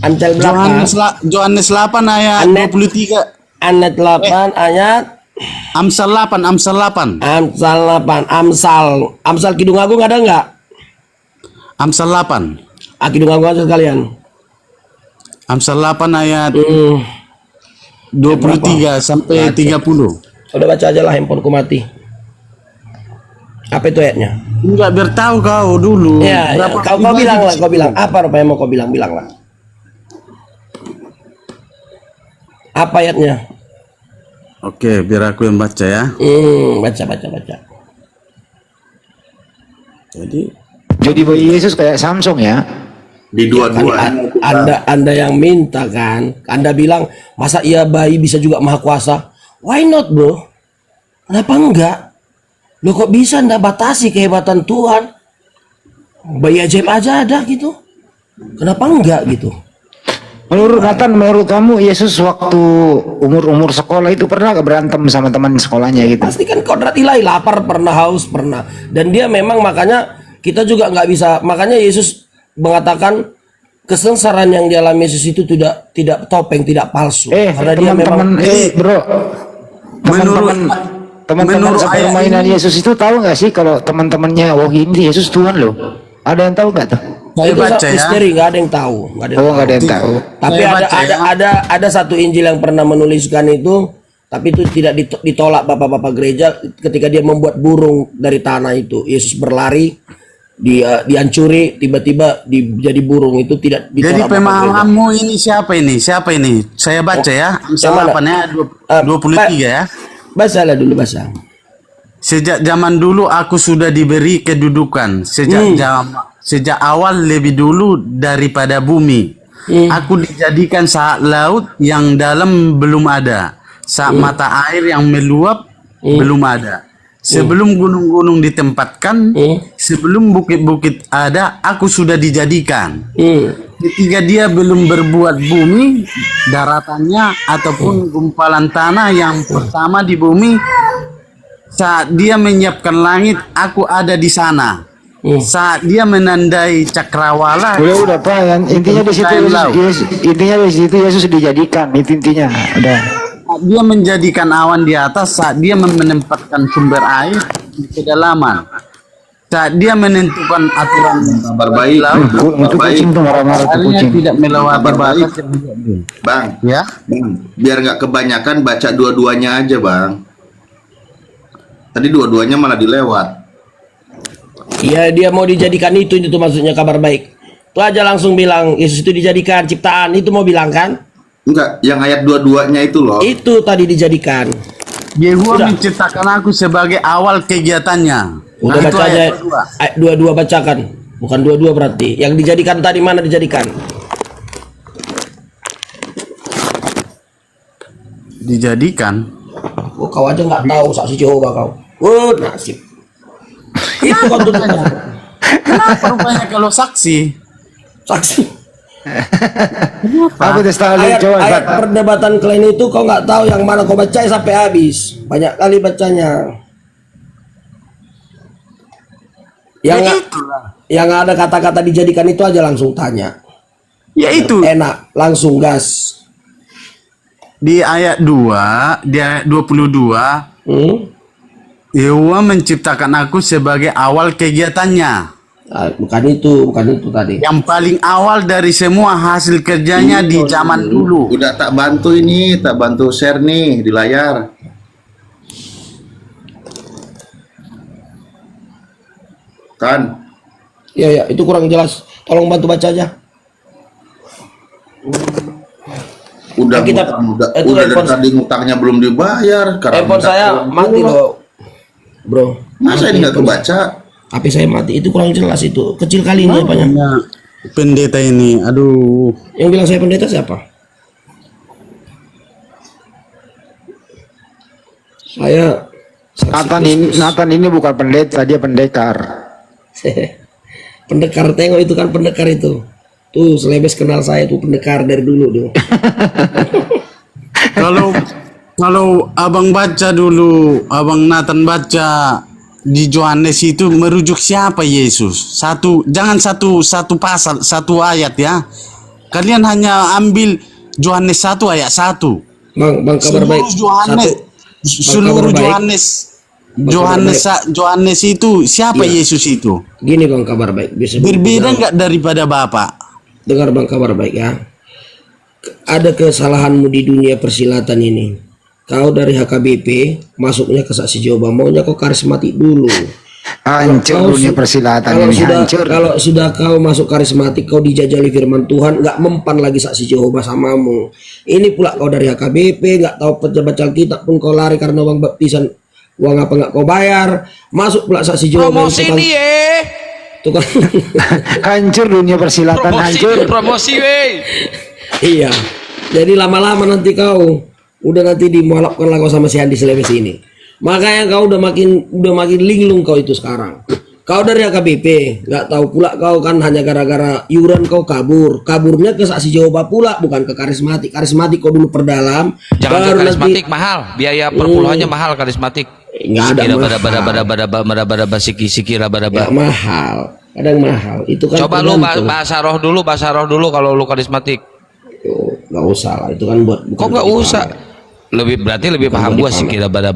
Antel belakang. Yohanes 8 ayat Anet. 23. Ayat 8 ayat Amsal 8, Amsal 8. Amsal 8. Amsal Kidung Agung ada nggak? Amsal 8. Kidung Agung aja sekalian. Amsal 8 ayat Hmm. 23 sampai 30. Udah baca aja lah, handphoneku mati. Apa itu ayatnya? Enggak biar tahu kau dulu. Ya, Berapa kau pribadi bilang di lah, situ? kau bilang. Apa rupanya mau kau bilang lah. Apa ayatnya? Oke, biar aku yang baca ya. Baca. Jadi bayi Yesus kayak Samsung ya. Di dua-duanya Anda yang minta kan. Anda bilang, masa iya bayi bisa juga maha kuasa? Why not, bro? Kenapa enggak? Lo kok bisa Anda batasi kehebatan Tuhan? Bayi ajaib aja ada gitu. Kenapa enggak gitu? Menurut Nathan, menurut kamu Yesus waktu umur sekolah itu pernah gak berantem sama teman sekolahnya gitu? Pasti kan kodrat ilahi, lapar pernah, haus pernah. Dan dia memang makanya kita juga nggak bisa. Makanya Yesus mengatakan kesengsaraan yang dialami Yesus itu tidak topeng, tidak palsu. Karena dia memang teman-teman, bro, teman-teman menurut permainan Yesus itu tahu nggak sih kalau teman-temannya, wah ini Yesus Tuhan loh. Ada yang tahu nggak tuh? Saya itu baca ya. misteri, nggak ada yang tahu. Nggak ada yang Oh, nggak ada yang tahu. Tapi Saya ada baca ya. ada satu Injil yang pernah menuliskan itu, tapi itu tidak ditolak bapak-bapak gereja ketika dia membuat burung dari tanah itu. Yesus berlari, dia dihancuri, tiba-tiba jadi burung, itu tidak ditolak. Jadi bapak pemahamanmu ini siapa ini? Siapa ini? Saya baca ya. Amsal yang mana? 8 ya 23 ya. Bacalah dulu bahasa. Sejak zaman dulu aku sudah diberi kedudukan. Sejak awal lebih dulu daripada bumi. Aku dijadikan saat laut yang dalam belum ada. Saat mata air yang meluap belum ada. Sebelum gunung-gunung ditempatkan, sebelum bukit-bukit ada, aku sudah dijadikan. Ketika dia belum berbuat bumi, daratannya ataupun gumpalan tanah yang pertama di bumi, saat dia menyiapkan langit, aku ada di sana. Saat dia menandai cakrawala, Udah Pak, yang intinya di situ Kain laut. Yesus dijadikan, itu intinya. Udah. saat dia menjadikan awan di atas, saat dia menempatkan sumber air di kedalaman, saat dia menentukan aturan kabar baik. laut, Itu kucing tuh marah-marah tuh airnya kucing. tidak melewati Kabar baik. batas yang diatur. Bang, Ya, biar nggak kebanyakan baca dua-duanya aja, Bang. Tadi dua-duanya malah dilewat. Iya, dia mau dijadikan itu maksudnya kabar baik. Itu aja langsung bilang Yesus itu dijadikan ciptaan, itu mau bilang kan? Enggak, yang ayat dua-duanya itu loh. Itu tadi dijadikan. Yehova Sudah. menciptakan aku sebagai awal kegiatannya. Udah Nah, itu baca aja ayat kedua. ayat 22 bacakan. Bukan 22 berarti. Yang dijadikan tadi mana dijadikan? dijadikan. Oh, kau aja nggak tahu saksi Jehovah kau. Oh, nasib. Itu kau tuntutnya. Kenapa rupanya kalau saksi? Saksi. Aku tes tahu Ayat, coba ayat Ustaz. perdebatan kalian itu kau nggak tahu yang mana kau baca sampai habis. Banyak kali bacanya. Yang ada kata-kata dijadikan itu aja langsung tanya. Ya itu Enak, langsung gas. di ayat 2, di ayat 22, Yehova menciptakan aku sebagai awal kegiatannya. Ah, bukan itu tadi. Yang paling awal dari semua hasil kerjanya di zaman dulu. Udah tak bantu ini, tak bantu share nih di layar. Kan? Ya, itu kurang jelas. Tolong bantu baca aja. Udah Kita- udah itu dari handphone- tadi ngutangnya belum dibayar. Karena Handphone minta saya tolong mati dulu. loh, bro. Masa ini nggak kebaca? HP saya mati. Itu kurang jelas itu. Kecil kali ini apanya. Ya, pendeta ini, aduh. Yang bilang saya pendeta siapa? Saya Nathan ini bukan pendeta, dia pendekar. pendekar. Tengok itu kan pendekar itu. Tuh selebes kenal saya tuh pendekar dari dulu tuh. Kalau abang baca dulu, abang Nathan baca di Yohanes itu merujuk siapa Yesus? Jangan satu pasal, satu ayat ya. Kalian hanya ambil Yohanes 1 ayat 1. Bang kabar baik. Seluruh Yohanes itu siapa Iya. Yesus itu? Gini bang kabar baik. Bisa Berbeda nggak daripada Bapak? dengar bang kabar baik ya. Ada kesalahanmu di dunia persilatan ini. Kau dari HKBP masuknya ke saksi Jehovah, maunya kau karismatik dulu. Hancur dunia persilatan kalau ini, sudah, hancur. Kalau sudah kau masuk karismatik, kau dijajali firman Tuhan, nggak mempan lagi saksi Jehovah samamu. Ini pula kau dari HKBP, nggak tahu baca Alkitab pun kau lari karena uang baptisan, uang apa nggak kau bayar. Masuk pula saksi Jehovah. Promosi nih eh. Tukang Hancur dunia persilatan, hancur. Promosi weh. Iya. Jadi lama-lama nanti kau udah nanti dimualapkan lah kau sama si Andi Selebes ini. Makanya kau udah makin linglung kau itu sekarang. Kau dari AKBP, nggak tahu pula kau kan hanya gara-gara iuran kau kaburnya ke saksi Jehovah pula, bukan ke karismatik. Karismatik kau dulu perdalam, Jangan ke baru karismatik mahal, biaya perpuluhannya mahal karismatik. nggak ada Sikira mahal. bada sikira bada Nggak mahal, kadang mahal. Itu kan Coba lu tergantung. bahasa roh dulu kalau lu karismatik. Oh, nggak usah lah, itu kan buat. Kok nggak usah? Berarti lebih paham gua sikira bada.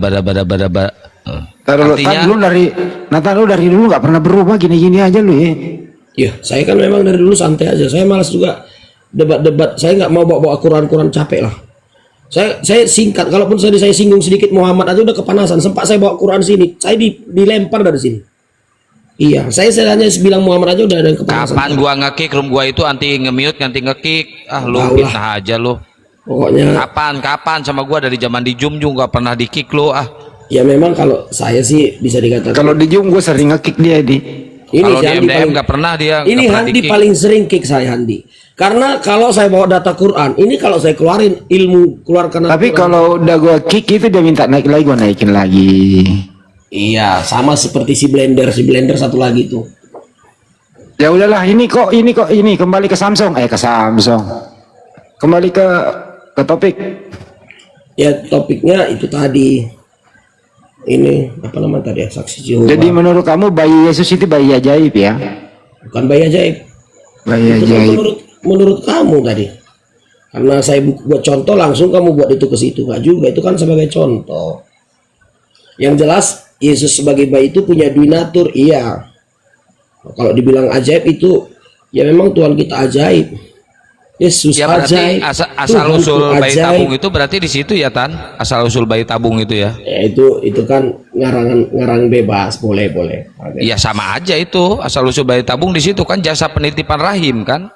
Taruh, Artinya Nathan lu dari dulu nggak pernah berubah, gini-gini aja lu ya. Ya, saya kan memang dari dulu santai aja. Saya malas juga debat-debat. Saya nggak mau bawa Quran capek lah. Saya singkat. Kalaupun saya singgung sedikit Muhammad aja udah kepanasan. Sempat saya bawa Quran sini, saya dilempar dari sini. Iya, saya hanya bilang Muhammad aja udah ada yang kepanasan. kapan gua nge-kick room gua itu anti nge-mute ganti nge-kick. Ah lu Tahu lah. fitnah aja lu. Pokoknya Kapan sama gua dari zaman di Jum juga pernah di-kick lu ah. ya memang kalau saya sih bisa dikatakan. Kalau di Zoom gue sering nge-kick dia di. Ini Kalau si di Handi MDM paling- nggak pernah dia. Ini nggak pernah Handi di-kick. paling sering kick saya Handi. Karena kalau saya bawa data Quran, ini kalau saya keluarin ilmu keluarkan. Tapi Al-Quran. kalau udah gue kick itu dia minta naik lagi, gue naikin lagi. Iya, sama seperti si Blender satu lagi tuh. Ya udahlah, ini kembali ke Samsung, kembali ke topik. Ya topiknya itu tadi. Ini apa namanya tadi ya, saksi Jehovah. Jadi menurut kamu bayi Yesus itu bayi ajaib ya? Bukan bayi ajaib. Bayi Itu kan ajaib. menurut kamu tadi. Karena saya buat contoh langsung kamu buat itu ke situ, nggak juga. Itu kan sebagai contoh. Yang jelas Yesus sebagai bayi itu punya dui natur, iya. Kalau dibilang ajaib itu ya memang Tuhan kita ajaib. Yesus Ya berarti ajaib. asal Tuhanku usul bayi ajaib. tabung itu berarti di situ ya Tan. Asal usul bayi tabung itu ya. Ya, itu kan ngarang bebas, boleh. Iya sama aja itu. Asal usul bayi tabung di situ kan jasa penitipan rahim kan.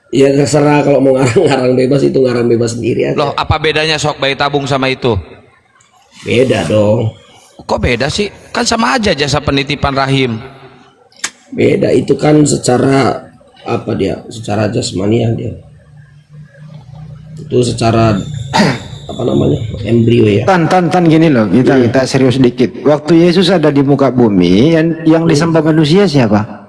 Ya terserah kalau mau ngarang bebas itu ngarang bebas sendiri aja. Loh apa bedanya sok bayi tabung sama itu? Beda dong. Kok beda sih? Kan sama aja jasa penitipan rahim. Beda itu kan secara apa dia? Secara jasmaniah dia. Itu secara apa namanya embrio ya. Tan gini loh, kita serius dikit. Waktu Yesus ada di muka bumi, yang disembah manusia siapa?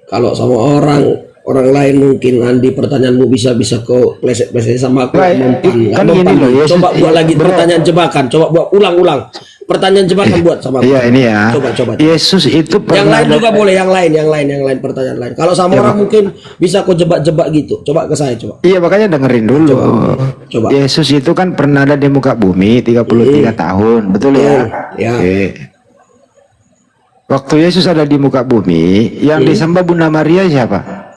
Kalau sama orang lain mungkin Andi pertanyaanmu bisa kau pleset sama aku. Baik, Nggak kan mempan. gini loh, Yesus- Coba buat lagi Bro. pertanyaan jebakan. Coba buat ulang. Pertanyaan jebakan buat sama aku. Iya ini ya. Coba. Yesus itu Yang pernah lain juga boleh, yang lain pertanyaan lain. Kalau sama orang mungkin bisa kau jebak-jebak gitu. Coba ke saya coba. Iya makanya dengerin dulu. Coba. Yesus itu kan pernah ada di muka bumi 33 tahun, betul ya? Ya. Oke. Waktu Yesus ada di muka bumi, yang disembah Bunda Maria siapa?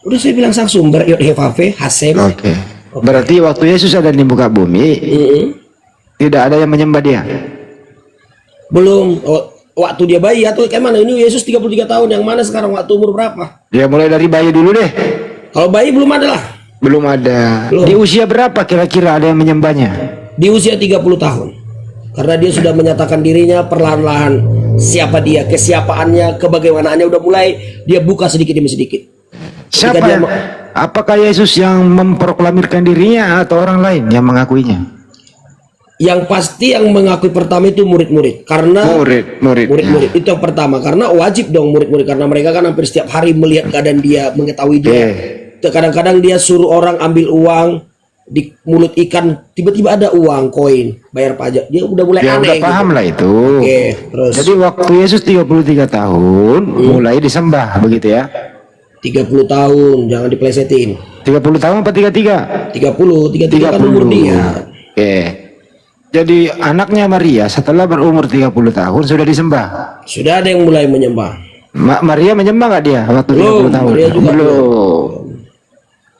Udah saya bilang sang sumber Yod-Heh-Vav-Veh, Hasem. Oke. Berarti waktu Yesus ada di muka bumi, tidak ada yang menyembah dia. Belum. Waktu dia bayi atau kayak mana? Ini Yesus 33 tahun. Yang mana sekarang waktu umur berapa? Ya mulai dari bayi dulu deh. Kalau bayi belum ada lah. Belum ada. Belum. Di usia berapa kira-kira ada yang menyembahnya? Di usia 30 tahun. Karena dia sudah menyatakan dirinya perlahan-lahan siapa dia, kesiapaannya, kebagaimanaannya udah mulai dia buka sedikit demi sedikit. Siapa dia yang, apakah Yesus yang memproklamirkan dirinya atau orang lain yang mengakuinya? Yang pasti yang mengakui pertama itu murid-murid. Karena murid-murid itu yang pertama. Karena wajib dong murid-murid, karena mereka kan hampir setiap hari melihat keadaan dia, mengetahui dia. Kadang-kadang dia suruh orang ambil uang di mulut ikan, tiba-tiba ada uang koin bayar pajak, dia udah mulai Ya aneh udah paham gitu. lah itu. Oke, terus Jadi waktu Yesus 33 tahun mulai disembah begitu ya. 30 tahun, jangan diplesetin. 30 tahun apa 33? 33 kan umur dia. Oke. Jadi anaknya Maria setelah berumur 30 tahun sudah disembah. Sudah ada yang mulai menyembah. Maria menyembah nggak dia waktu Belum, 30 tahun? Maria juga Belum.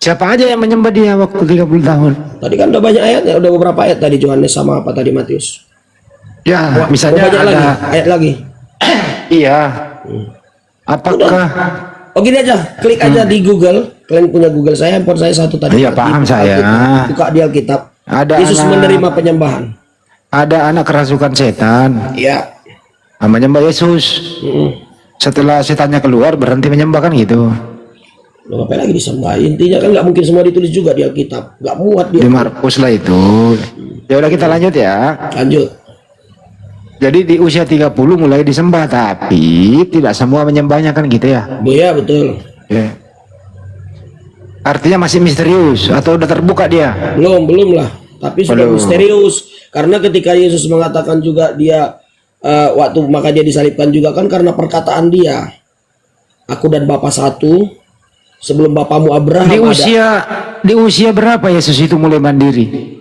Siapa aja yang menyembah dia waktu 30 tahun? Tadi kan udah banyak ayatnya, udah beberapa ayat tadi Yohanes sama apa tadi Matius. Ya, misalnya Banyak ada lagi, ayat lagi. iya. Apakah Oh gini aja, klik aja di Google. Kalian punya Google, saya handphone saya satu tadi. Iya, paham saya. Buka di Alkitab. Ada Yesus anak- menerima penyembahan. ada anak kerasukan setan Iya. menyembah Yesus? Setelah setannya keluar berhenti menyembah kan gitu. Loh, ngapain lagi disembah? Intinya kan nggak mungkin semua ditulis juga di Alkitab. Nggak muat dia. Di Markus lah itu. Ya udah kita lanjut ya. Lanjut. Jadi di usia 30 mulai disembah, tapi tidak semua menyembahnya kan gitu ya. Bu ya betul. Ya. Artinya masih misterius atau udah terbuka dia? Belum lah. Tapi sudah Belum. misterius. Karena ketika Yesus mengatakan juga dia waktu maka dia disalibkan juga kan karena perkataan dia. Aku dan Bapa satu. Sebelum bapamu Abraham Di ada. usia berapa Yesus itu mulai mandiri?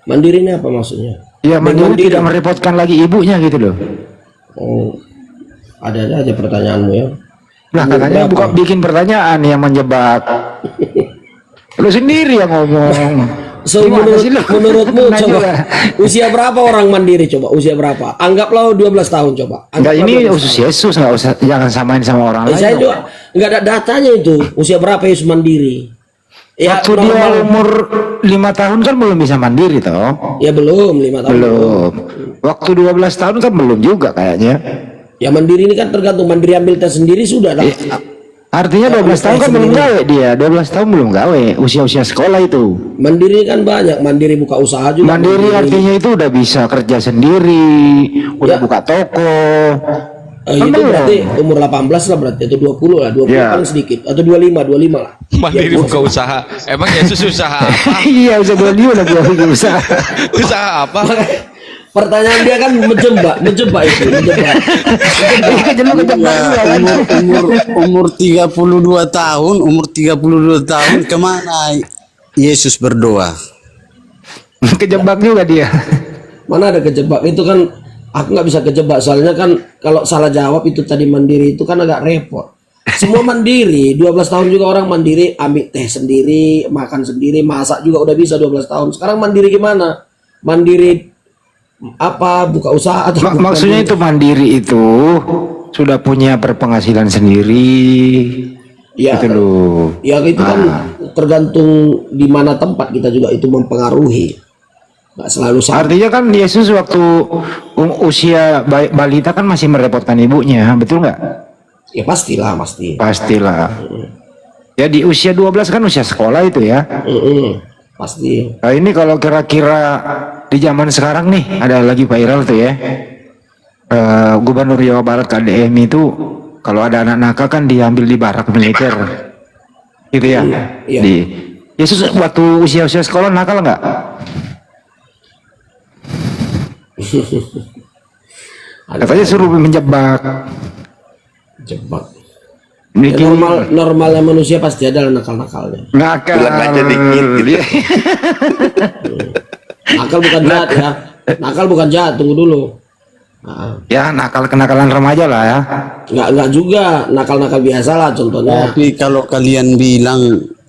Mandirinya apa maksudnya? Ya mandiri tidak merepotkan lagi ibunya gitu loh. Oh, ada aja pertanyaanmu ya. Lah Umur katanya berapa? bukan bikin pertanyaan yang menjebak. Lu sendiri yang ngomong. So, Gimana sih lu? menurutmu Nah, coba juga. usia berapa orang mandiri coba? Usia berapa? Anggaplah 12 tahun coba. Enggak, Anggaplah ini 12 khusus Yesus, nggak usah, jangan samain sama orang tahun. Saya lain. juga nggak ada datanya itu. Usia berapa Yesus mandiri? Ya Waktu dia normal. umur 5 tahun kan belum bisa mandiri toh? Ya belum 5 tahun. Belum. Waktu 12 tahun kan belum juga kayaknya. Ya mandiri ini kan tergantung, mandiri ambil tes sendiri sudah lah. Artinya 12 tahun kan belum gawe dia. 12 tahun belum gawe. Usia-usia sekolah itu. Mandiri kan banyak, mandiri buka usaha juga. Mandiri artinya itu udah bisa kerja sendiri, udah Ya. buka toko. Itu berarti umur 18 lah berarti, atau 20 lah, 20 Ya. paling sedikit, atau 25 lah. Mandiri buka usaha. Emang Yesus usaha apa? Iya, usia 25 udah buka usaha. Usaha apa? Pertanyaan dia kan menjebak itu, menjebak. Umur 32 tahun kemana Yesus berdoa? Kejebak juga dia. Mana ada kejebak itu kan, aku nggak bisa kejebak soalnya kan kalau salah jawab itu tadi mandiri itu kan agak repot. Semua mandiri, 12 tahun juga orang mandiri, ambil teh sendiri, makan sendiri, masak juga udah bisa 12 tahun. Sekarang mandiri gimana? Mandiri apa, buka usaha atau bukan Maksudnya mandiri? itu mandiri itu sudah punya berpenghasilan sendiri. Ya, Gitu loh. ya itu kan tergantung di mana tempat kita juga itu mempengaruhi. Nggak selalu sama. Artinya kan Yesus waktu usia balita kan masih merepotkan ibunya, betul nggak? Ya pastilah, pasti. Pastilah. Ya di usia 12 kan usia sekolah itu ya. Pasti. Nah, ini kalau kira-kira di zaman sekarang nih ada lagi viral tuh ya. Gubernur Jawa Barat KDM itu kalau ada anak nakal kan diambil di barak militer. Gitu ya. Iya. Di Yesus waktu usia-usia sekolah nakal nggak? Katanya suruh menjebak. Jebak. Ini Ya, normalnya manusia pasti ada nakal-nakalnya. nakal. Bilang aja dikit gitu. Nakal bukan jahat ya. Nakal bukan jahat, tunggu dulu. Nah, Ya nakal kenakalan remaja lah ya. nggak juga nakal-nakal biasa lah contohnya. Tapi kalau kalian bilang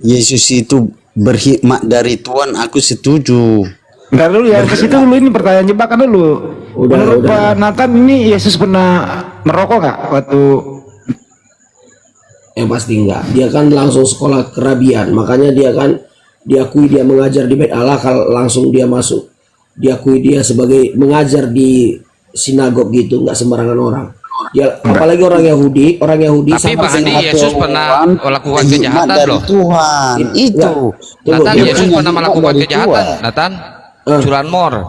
Yesus itu berhikmat dari Tuhan, aku setuju. Bentar dulu ya, ke situ dulu, ini pertanyaan jebakan dulu. Menurut Pak Nathan ini Yesus pernah merokok nggak waktu? Yang pasti enggak. Dia kan langsung sekolah kerabian, makanya dia kan diakui dia mengajar di Bait Allah, kalau langsung dia masuk. Diakui dia sebagai mengajar di sinagog gitu, nggak sembarangan orang. Dia apalagi orang Yahudi Tapi sama Pak Andi, dengan Yesus pernah melakukan Hikmat kejahatan dari loh. Tuhan. Itu. Tunggu, Nathan, dia Yesus punya pernah hikmat melakukan dari kejahatan. Tuhan. Nathan,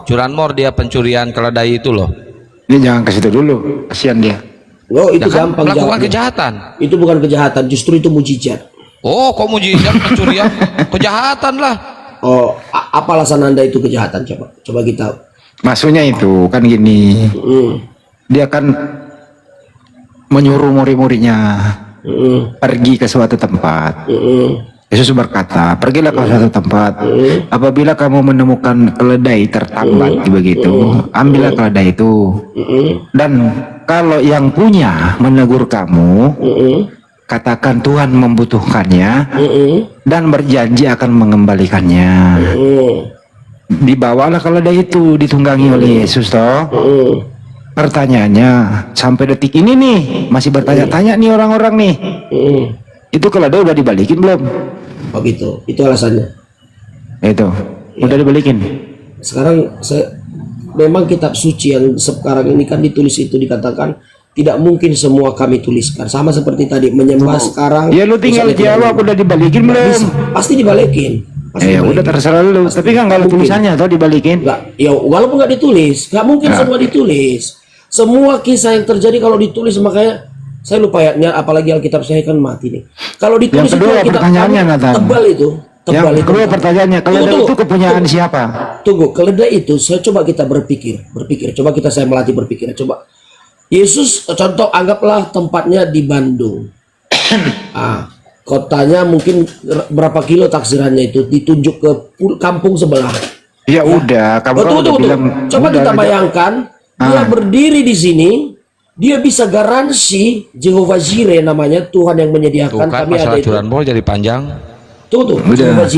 curanmor dia pencurian keledai itu loh. Ini jangan ke situ dulu, kasihan dia. Oh, itu Ya kan, gampang melakukan jawabnya. kejahatan. Itu bukan kejahatan, justru itu mujizat. Oh, kok mujizat pencurian? Kejahatan lah. Oh, apa alasan Anda itu kejahatan? Coba kita. Maksudnya itu kan gini, dia kan menyuruh murid-muridnya pergi ke suatu tempat. Yesus berkata, pergilah ke suatu tempat. Apabila kamu menemukan keledai tertambat begitu, ambillah keledai itu. Dan kalau yang punya menegur kamu, katakan Tuhan membutuhkannya dan berjanji akan mengembalikannya. Dibawalah keledai itu, ditunggangi oleh Yesus toh. Pertanyaannya, sampai detik ini nih masih bertanya-tanya nih orang-orang nih. Itu keledai udah dibalikin belum? Oh gitu, itu alasannya. Itu udah dibalikin. Sekarang memang kitab suci yang sekarang ini kan ditulis itu dikatakan tidak mungkin semua kami tuliskan. Sama seperti tadi menyembah sekarang. Ya lu tinggal misalnya jawab, udah dibalikin belum? Pasti dibalikin. Pasti Ya dibalikin. udah terserah lu. Tapi kan nggak ada Mungkin. tulisannya atau dibalikin? Nggak, ya walaupun nggak ditulis, nggak mungkin semua ditulis. Semua kisah yang terjadi kalau ditulis, makanya saya lupa ya, apalagi Alkitab saya kan mati nih. Kalau ditulis Yang kedua itu Alkitab pertanyaannya, kami Nathan. tebal itu. Yang Tebal kedua itu. pertanyaannya, keledai Tunggu, itu kepunyaan siapa? Tunggu, keledai itu saya coba kita berpikir. Coba saya melatih berpikir. Coba Yesus, contoh anggaplah tempatnya di Bandung. Kotanya mungkin berapa kilo taksirannya itu, ditunjuk ke kampung sebelah. Ya udah, kamu kan udah Tunggu. bilang. Coba udah, kita udah. bayangkan, dia berdiri di sini, dia bisa garansi Jehovah Jireh namanya, Tuhan yang Tuh menyediakan kan kami ada masalah itu. curanmor jadi panjang. Tuh, Udah. Jehovah